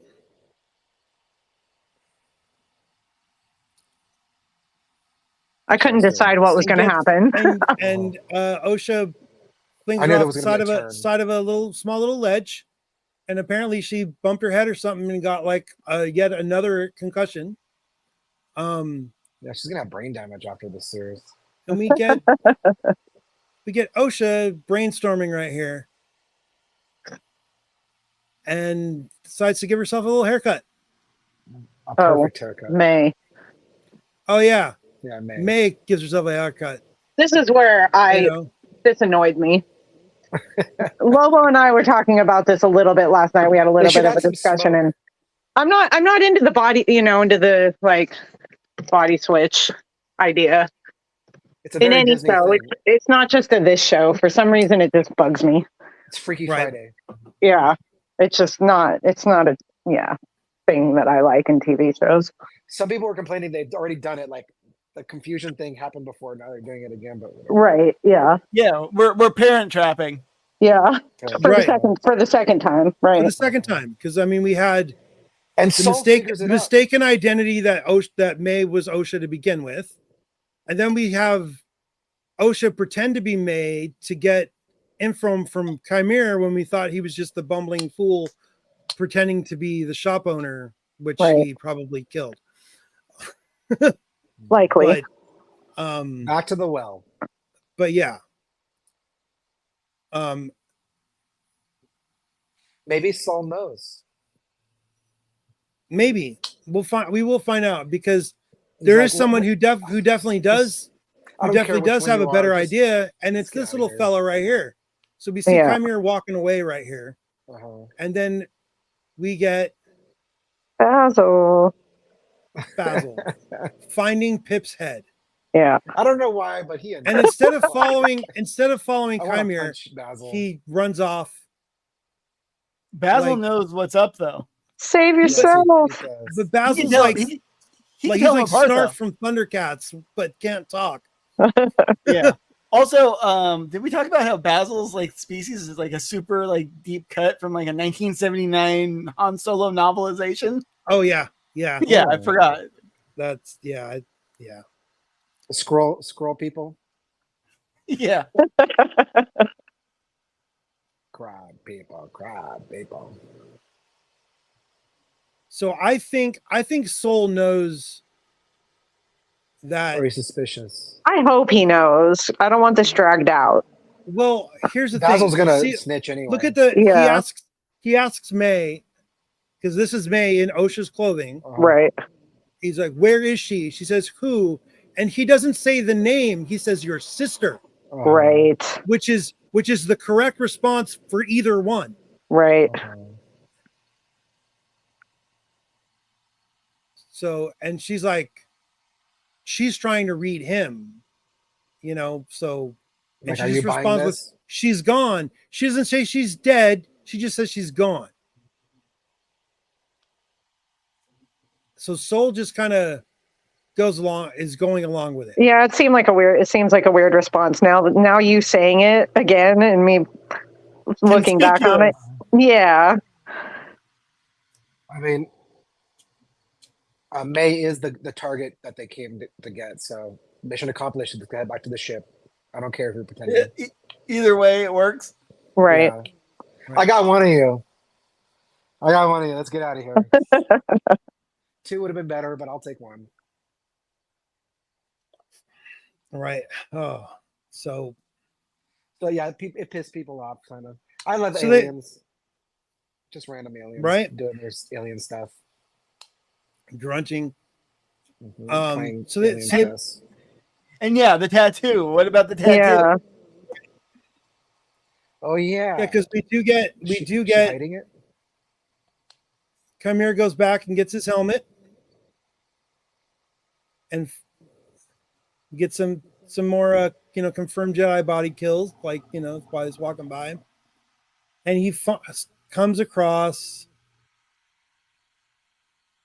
I couldn't decide what was going to happen. And OSHA flings I her knew there off was the gonna side be of a a turn. side of a small little ledge. And apparently she bumped her head or something and got like yet another concussion. Yeah, she's gonna have brain damage after this series. And we get OSHA brainstorming right here. And decides to give herself a little haircut. A perfect haircut. May. Oh yeah. Yeah, May gives herself a haircut. This is where this annoyed me. Lobo and I were talking about this a little bit last night. We had a little bit of a discussion, and I'm not into the body, into the like body switch idea. It's a very in any Disney show. thing. It's not just in this show. For some reason, it just bugs me. It's Freaky Friday. Yeah, it's just not. It's not a thing that I like in TV shows. Some people were complaining they'd already done it. Like the confusion thing happened before. Now they're doing it again. But Right. Yeah. Yeah, we're parent trapping. Yeah. For the second time. Right. For the second time, because I mean we had and the mistaken identity that May was OSHA to begin with, and then we have OSHA pretend to be May to get info from Chimera when we thought he was just the bumbling fool pretending to be the shop owner, which he probably killed. Likely. But, back to the well. But yeah. Maybe Saul knows. Maybe we will find out because there is someone who definitely does have a better idea, and it's this little fella right here. So we see Chimera walking away right here, and then we get Basil finding Pip's head. Yeah, I don't know why, but he and instead of following Chimera, he runs off. Basil knows what's up though. Save yourself. But Basil's like he's like Snarf from Thundercats, but can't talk. Yeah. Also, did we talk about how Basil's like species is like a super like deep cut from like a 1979 Han Solo novelization? Oh yeah. I forgot. That's Scroll people. Yeah. Crab people. So I think Soul knows that. Or he's suspicious. I hope he knows. I don't want this dragged out. Well, here's the Basil's thing. Basil's gonna snitch anyway. Look at he asks May, because this is May in OSHA's clothing. Right. He's like, where is she? She says, who? And he doesn't say the name. He says, your sister. Right. Which is the correct response for either one. Right. So, and she's like, she's trying to read him, so, and she just responds with, she's gone. She doesn't say she's dead. She just says she's gone. So Soul just kind of is going along with it. Yeah, it seems like a weird response. Now you saying it again and me looking back on it. Yeah. I mean, May is the target that they came to get. So mission accomplished. Let's head back to the ship. I don't care if you're pretending. Either way, it works. Right. Yeah. I got one of you. Let's get out of here. 2 would have been better, but I'll take 1. All right. Oh, so yeah, it pissed people off, kind of. I love So aliens. Just random aliens. Right. Doing their alien stuff. grunting. Playing So alien chess. And yeah, the tattoo. What about the tattoo? Yeah. Oh yeah. Yeah, because we do get hiding it. Chimera goes back and gets his helmet and gets some more confirmed Jedi body kills, like while he's walking by, and he comes across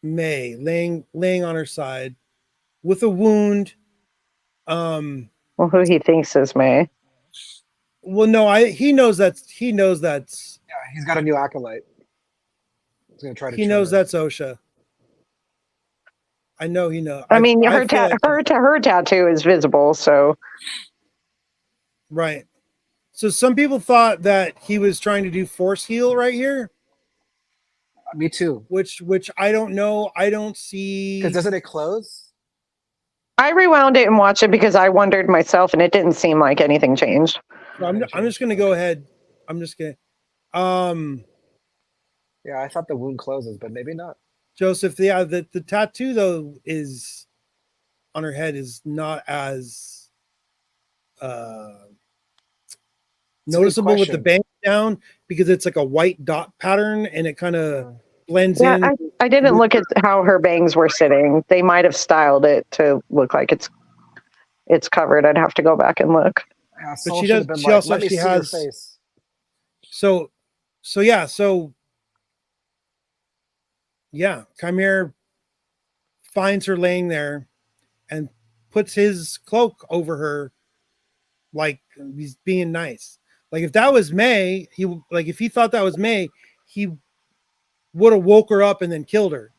May laying on her side with a wound. Well, who he thinks is May. Well, no, he knows that's. Yeah, he's got a new acolyte. He's gonna try to. He knows that's Osha. I know he knows. I mean, her tattoo is visible, so. Right. So some people thought that he was trying to do force heal right here. Me too. Which I don't know. I don't see. Because doesn't it close? I rewound it and watched it because I wondered myself, and it didn't seem like anything changed. So I'm just gonna go ahead. I'm just gonna. Yeah, I thought the wound closes, but maybe not. Joseph, the tattoo though is on her head is not as noticeable with the bang down because it's like a white dot pattern and it kind of blends in. I didn't look at how her bangs were sitting. They might have styled it to look like it's covered. I'd have to go back and look. Yeah, but she does. She also actually has. Face. So yeah, Chimera finds her laying there and puts his cloak over her like he's being nice. Like if that was May, if he thought that was May, he would have woke her up and then killed her.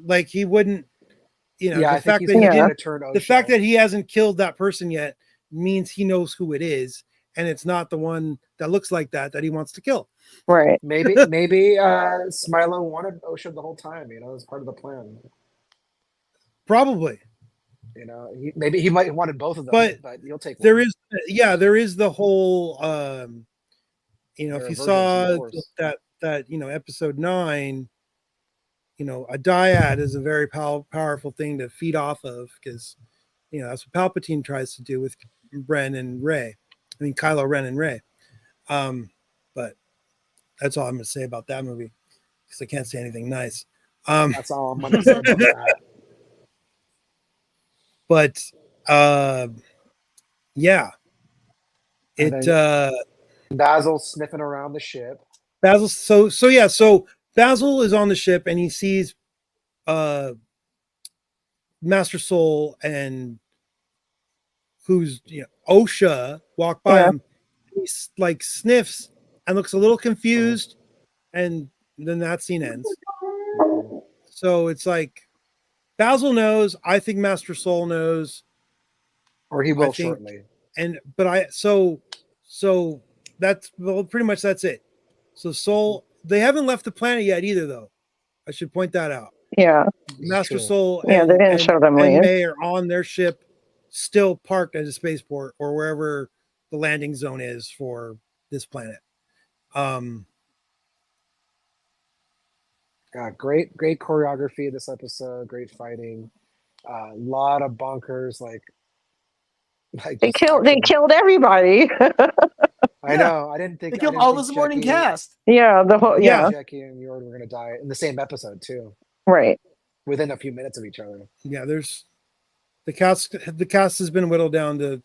Like he wouldn't. Yeah, the fact that he hasn't killed that person yet means he knows who it is, and it's not the one that looks like that he wants to kill. Right. Maybe Smilo wanted Osha the whole time, as part of the plan. Probably. Maybe he might have wanted both of them, but you'll take one. There is the whole if you saw that episode 9, a dyad is a very powerful thing to feed off of because that's what Palpatine tries to do with Ren and Rey. I mean Kylo Ren and Rey. But that's all I'm going to say about that movie because I can't say anything nice. That's all I'm going to say about that. But yeah, Basil sniffing around the ship. Basil. So Basil is on the ship and he sees Master Soul and who's Osha walk by him. He like sniffs and looks a little confused, and then that scene ends. So it's like Basil knows. I think Master Soul knows, or he will shortly. So that's pretty much that's it. So Soul, they haven't left the planet yet either, though. I should point that out. Yeah, Master Soul. They didn't show them leave. May are on their ship, still parked at a spaceport or wherever the landing zone is for this planet. Great choreography this episode. Great fighting. A lot of bunkers. Like they killed everybody. I know. I didn't think they killed all the supporting cast. Yeah, the whole Jackie and Jordan were gonna die in the same episode too. Right. Within a few minutes of each other. Yeah, there's the cast has been whittled down to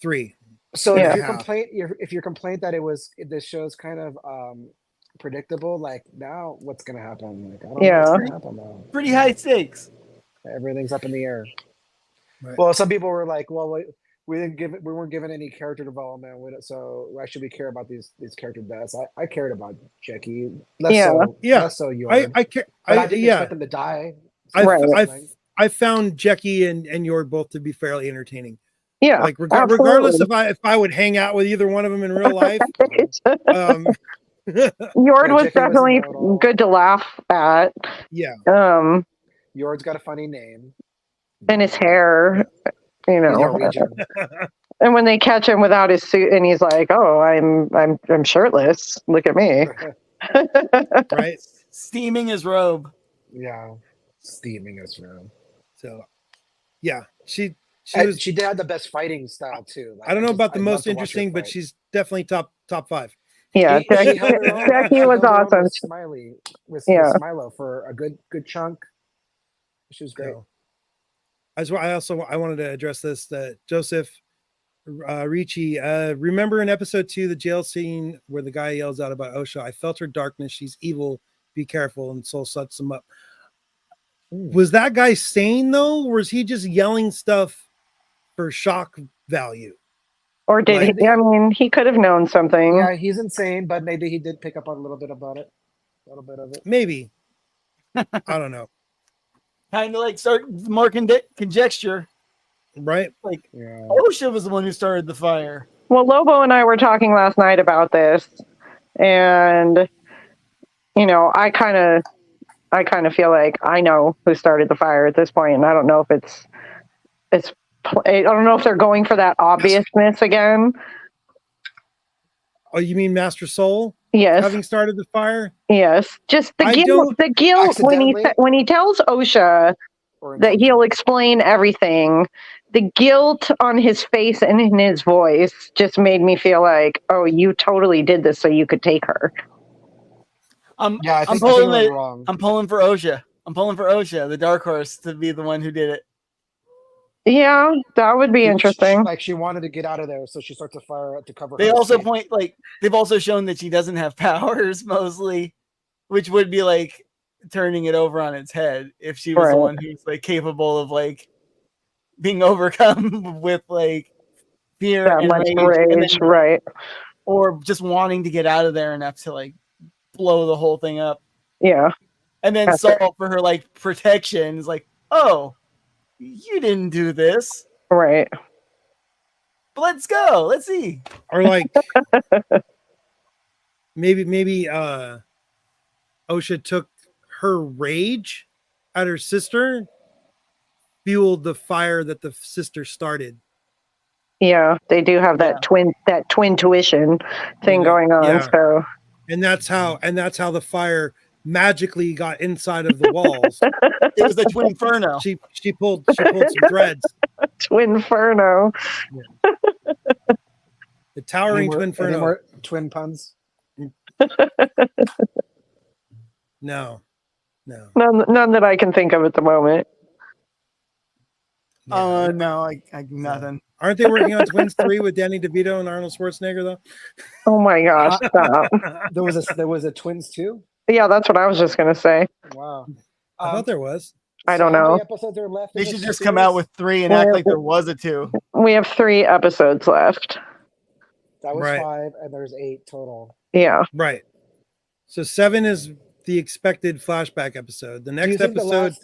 3. So if your complaint that this show's kind of predictable, like now what's gonna happen? Like I don't know what's gonna happen now. Pretty high stakes. Everything's up in the air. Right. Well, some people were like, "Well, we weren't given any character development, so why should we care about these character deaths?" I cared about Jackie less so Yord. I didn't expect them to die. I found Jackie and Yord both to be fairly entertaining. Yeah, like regardless if I would hang out with either one of them in real life. Yord was definitely good to laugh at. Yeah. Yord's got a funny name. And his hair, you know. And when they catch him without his suit, and he's like, "Oh, I'm shirtless. Look at me." Right. Steaming his robe. Yeah, steaming his robe. So, yeah, she had the best fighting style too. Like, I don't know about the most interesting, but she's definitely top 5. Yeah, Jackie was awesome. With Smilo for a good chunk. She was great. So, I wanted to address this, that Joseph Ricci, remember in episode 2 the jail scene where the guy yells out about Osha, "I felt her darkness, she's evil, be careful," and Soul sets him up. Was that guy sane though, or was he just yelling stuff for shock value? Or did he? I mean, he could have known something. Yeah, he's insane, but maybe he did pick up on a little bit about it. A little bit of it. Maybe. I don't know. Kind of like start more conjecture. Right? Like, Osha was the one who started the fire. Well, Lobo and I were talking last night about this, and you know, I kind of feel like I know who started the fire at this point, and I don't know if I don't know if they're going for that obviousness again. Oh, you mean Master Soul? Yes. Having started the fire? Yes. Just the guilt when he tells Osha that he'll explain everything. The guilt on his face and in his voice just made me feel like, oh, you totally did this so you could take her. I'm pulling for Osha. I'm pulling for Osha, the dark horse, to be the one who did it. Yeah, that would be interesting. She wanted to get out of there, so she starts a fire to cover. They also they've also shown that she doesn't have powers mostly, which would be like turning it over on its head if she was the one who's like capable of like being overcome with like fear and rage, right? Or just wanting to get out of there enough to like blow the whole thing up. Yeah. And then Saul for her like protection is like, oh, you didn't do this. Right. But let's go. Let's see. Or like maybe Osha took her rage at her sister, fueled the fire that the sister started. Yeah, they do have that twin tuition thing going on. Yeah. So and that's how the fire magically got inside of the walls. It was the Twinferno. She pulled some threads. Twinferno. Yeah. The towering Twinferno. Any more twin puns? No. None that I can think of at the moment. Oh no, I nothing. Aren't they working on Twins 3 with Danny DeVito and Arnold Schwarzenegger though? Oh my gosh! Stop. There was a Twins 2? Yeah, that's what I was just gonna say. Wow. I thought there was. I don't know. How many episodes are left? They should just come out with 3 and act like there was a 2. We have 3 episodes left. That was 5, and there's 8 total. Yeah. Right. So 7 is the expected flashback episode. The next episode.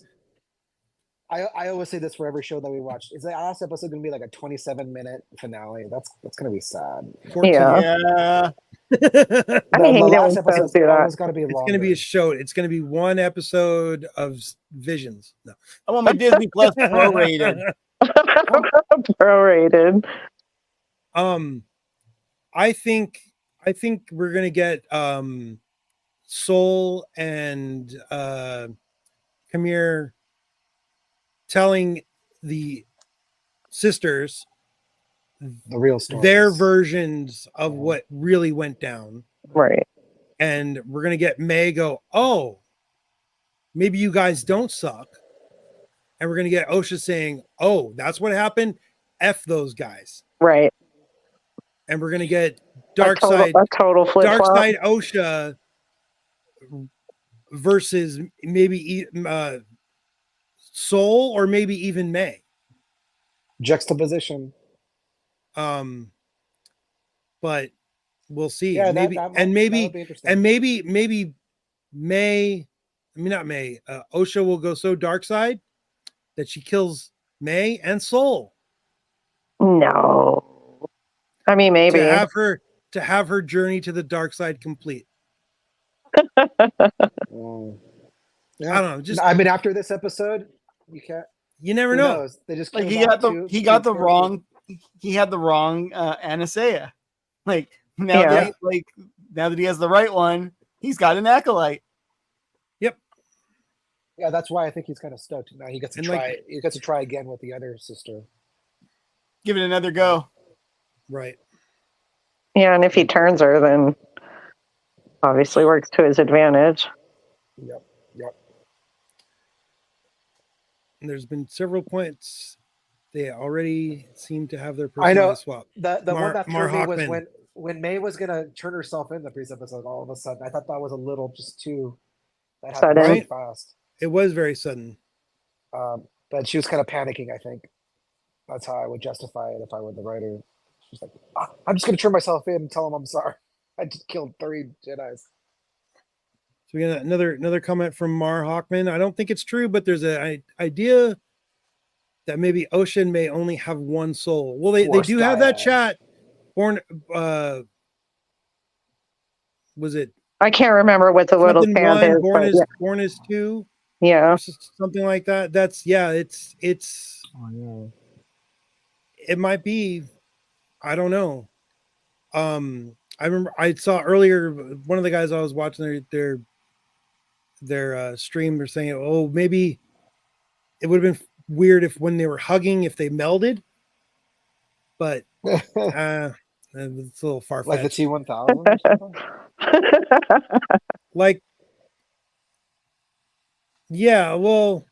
I always say this for every show that we watch. Is the last episode going to be like a 27-minute finale? That's going to be sad. 14. Yeah. I hate last episode do that. It's going to be a show. It's going to be 1 episode of Visions. No. I want my Disney Plus prorated. Prorated. I think we're going to get Soul and Kamir telling the sisters the real story, their versions of what really went down. Right. And we're going to get May go, oh, maybe you guys don't suck. And we're going to get Osha saying, oh, that's what happened. F those guys. Right. And we're going to get Darkseid Osha versus maybe Soul or maybe even May. Juxtaposition. But we'll see. Yeah, maybe that and maybe would be interesting. and maybe May. I mean, not May. Osha will go so dark side that she kills May and Soul. No. I mean, maybe. To have her journey to the dark side complete. Yeah. I don't know. Just I mean, after this episode, you can't. You never who know. knows? They just Like killed he had the wrong Anastasia. Like now that he has the right one, he's got an acolyte. Yep. Yeah, that's why I think he's kind of stoked. Now he gets to try. He gets to try again with the other sister. Give it another go. Right. Yeah, and if he turns her, then obviously works to his advantage. Yep. And there's been several points they already seem to have their personality swap. The one that threw me was when May was gonna turn herself in the previous episode. All of a sudden, I thought that was a little just too sudden. Very fast. It was very sudden. But she was kind of panicking. I think that's how I would justify it if I were the writer. She's like, "I'm just gonna turn myself in and tell him I'm sorry. I just killed 3 Jedis." So we got another comment from Mar Hawkman. I don't think it's true, but there's an idea that maybe Ocean may only have one soul. Well, they do have that chat. Was it? I can't remember what the little chant is. Born is 2. Yeah. Something like that. That's it's. Oh, yeah. It might be. I don't know. I remember I saw earlier one of the guys I was watching their stream, they're saying, oh, maybe it would have been weird if when they were hugging, if they melded, but it's a little far-fetched. Like the T-1000 like, yeah, well,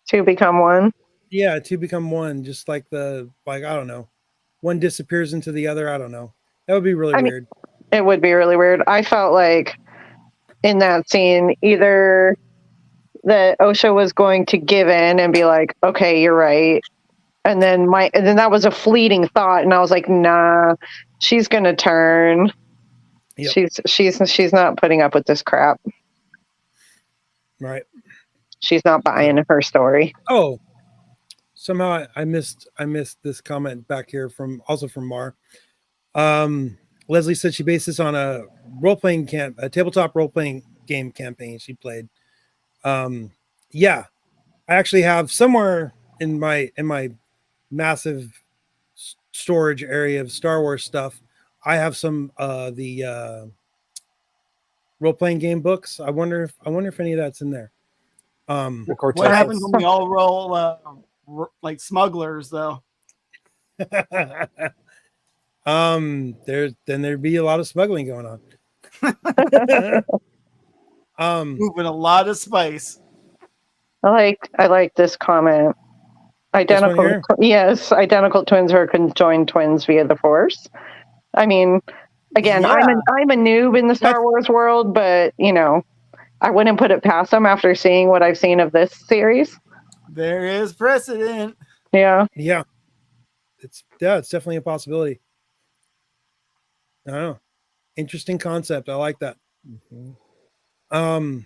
2 become 1. Yeah, 2 become 1, just like I don't know, one disappears into the other. I don't know. That would be really weird. It would be really weird. I felt like in that scene, either that Osha was going to give in and be like, okay, you're right. And then that was a fleeting thought. And I was like, nah, she's going to turn. Yep. She's not putting up with this crap. Right. She's not buying her story. Oh, somehow I missed this comment back here from Mar. Leslie said she based this on a tabletop role-playing game campaign she played. Yeah, I actually have somewhere in my massive storage area of Star Wars stuff. I have some the role-playing game books. I wonder if any of that's in there. What happens when we all roll like smugglers, though? There'd be a lot of smuggling going on. Moving a lot of spice. I like this comment. Identical twins are conjoined twins via the Force. I mean, again, I'm a noob in the Star Wars world, but I wouldn't put it past them after seeing what I've seen of this series. There is precedent. Yeah. Yeah. It's definitely a possibility. I don't know. Interesting concept. I like that. Mm-hmm.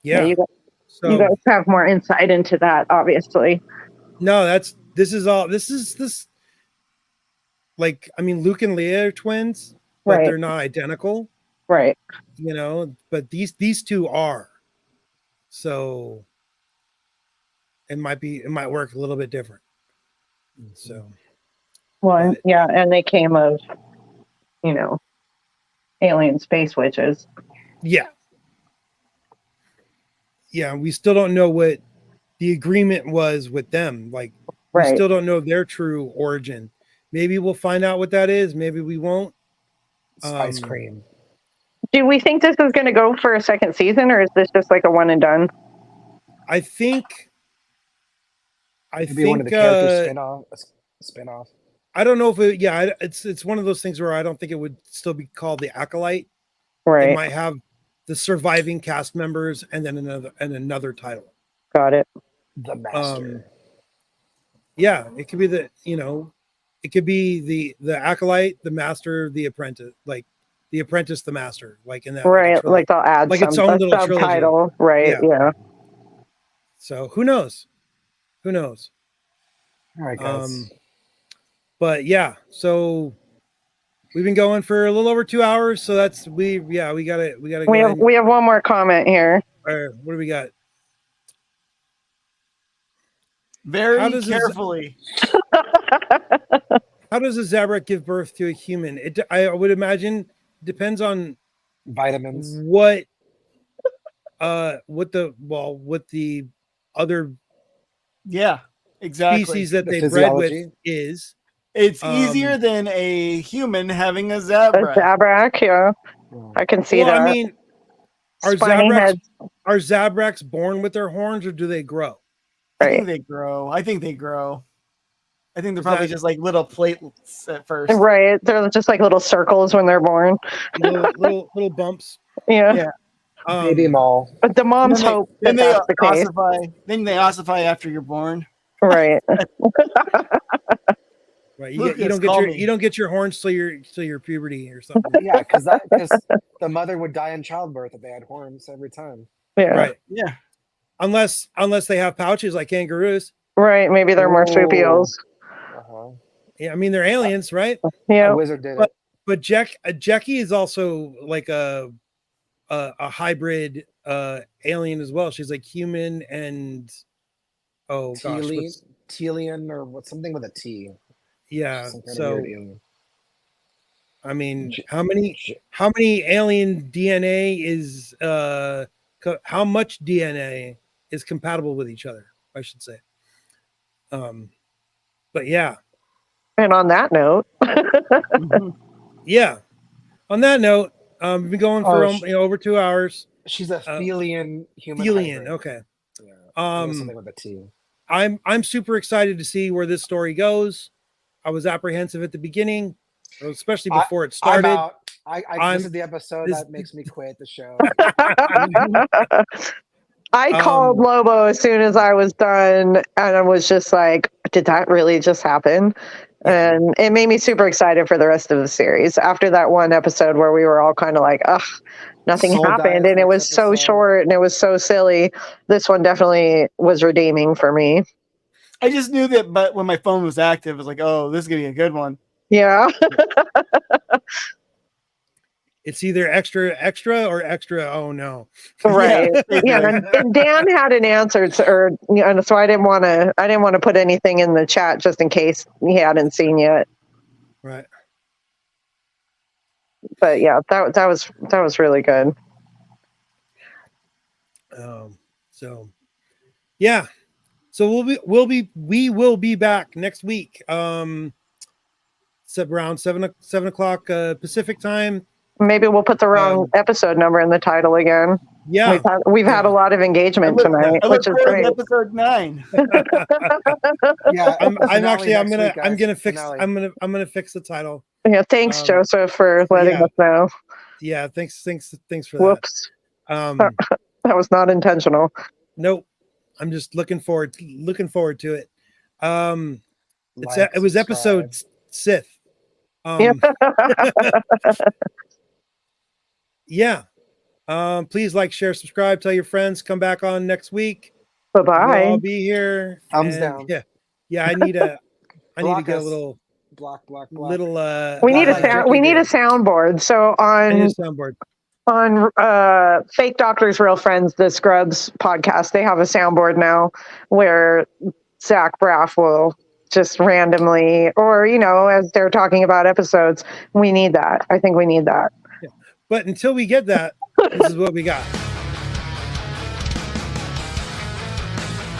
Yeah. You guys have more insight into that, obviously. No, this is like, I mean, Luke and Leia are twins, but they're not identical. Right. But these 2 are. So it might work a little bit different. So and they came of alien space witches. Yeah, we still don't know what the agreement was with them. Like, we still don't know their true origin. Maybe we'll find out what that is. Maybe we won't. Spice cream. Do we think this is going to go for a second season, or is this just like a one and done? I think one of the characters spin-off. I don't know if it's one of those things where I don't think it would still be called the Acolyte. Right. They might have the surviving cast members, and then another title. Got it. The master. Yeah, it could be it could be the Acolyte, the Master, the Apprentice, like the Apprentice, the Master, like in that. Right, like they'll add like some its own little subtitle. trilogy. Right, yeah. So who knows? Who knows? All right, guys. But yeah, so we've been going for a little over 2 hours. So that's we gotta We have one more comment here. What do we got? Very carefully. How does a Zabrak give birth to a human? I would imagine depends on vitamins. What the other exactly species that they bred with is. It's easier than a human having a Zabrak. A Zabrak, yeah. I can see that. I mean, are Zabraks born with their horns, or do they grow? I think they grow. I think they're probably just like little platelets at first. Right. They're just like little circles when they're born. little bumps. Yeah. Baby mall. But the moms hope then that's the case. Then they ossify after you're born. Right. Right. You don't get your horns till your puberty or something. Yeah, because the mother would die in childbirth if they had horns every time. Yeah. Right. Yeah. Unless they have pouches like kangaroos. Right. Maybe they're marsupials. Yeah, I mean they're aliens, right? Yeah. A wizard did it. But Jackie is also like a hybrid alien as well. She's like human and Telian or something with a T. Yeah. So I mean, how many alien DNA is how much DNA is compatible with each other, I should say. But yeah. And on that note, yeah. On that note, we've been going for over 2 hours. She's a Thelian human. Thelian, okay. Yeah, something with a T. I'm super excited to see where this story goes. I was apprehensive at the beginning, especially before it started. This is the episode that makes me quit the show. I called Lobo as soon as I was done, and I was just like, did that really just happen? And it made me super excited for the rest of the series. After that one episode where we were all kind of like, ugh, nothing happened, and it was so short and it was so silly. This one definitely was redeeming for me. I just knew that, but when my phone was active, I was like, oh, this is going to be a good one. Yeah. It's either extra or extra. Oh no! Right. Yeah. And Dan had an answer, and so I didn't want to put anything in the chat just in case he hadn't seen yet. Right. But yeah, that was really good. So, yeah. So we will be back next week. Around 7 o'clock Pacific time. Maybe we'll put the wrong episode number in the title again. Yeah, we've had a lot of engagement tonight, which is great. Episode 9. Yeah, I'm gonna fix the title. Yeah, thanks, Joseph, for letting us know. Yeah, thanks for that. Whoops. That was not intentional. Nope. I'm just looking forward to it. It was episode Sith. Yeah. Please like, share, subscribe, tell your friends, come back on next week. Bye-bye. I'll be here. Thumbs down. Yeah. I need to get a little block. Little we need a soundboard. So on Fake Doctors Real Friends, the Scrubs podcast, they have a soundboard now where Zach Braff will just randomly, or as they're talking about episodes. We need that. I think we need that. Yeah. But until we get that, this is what we got.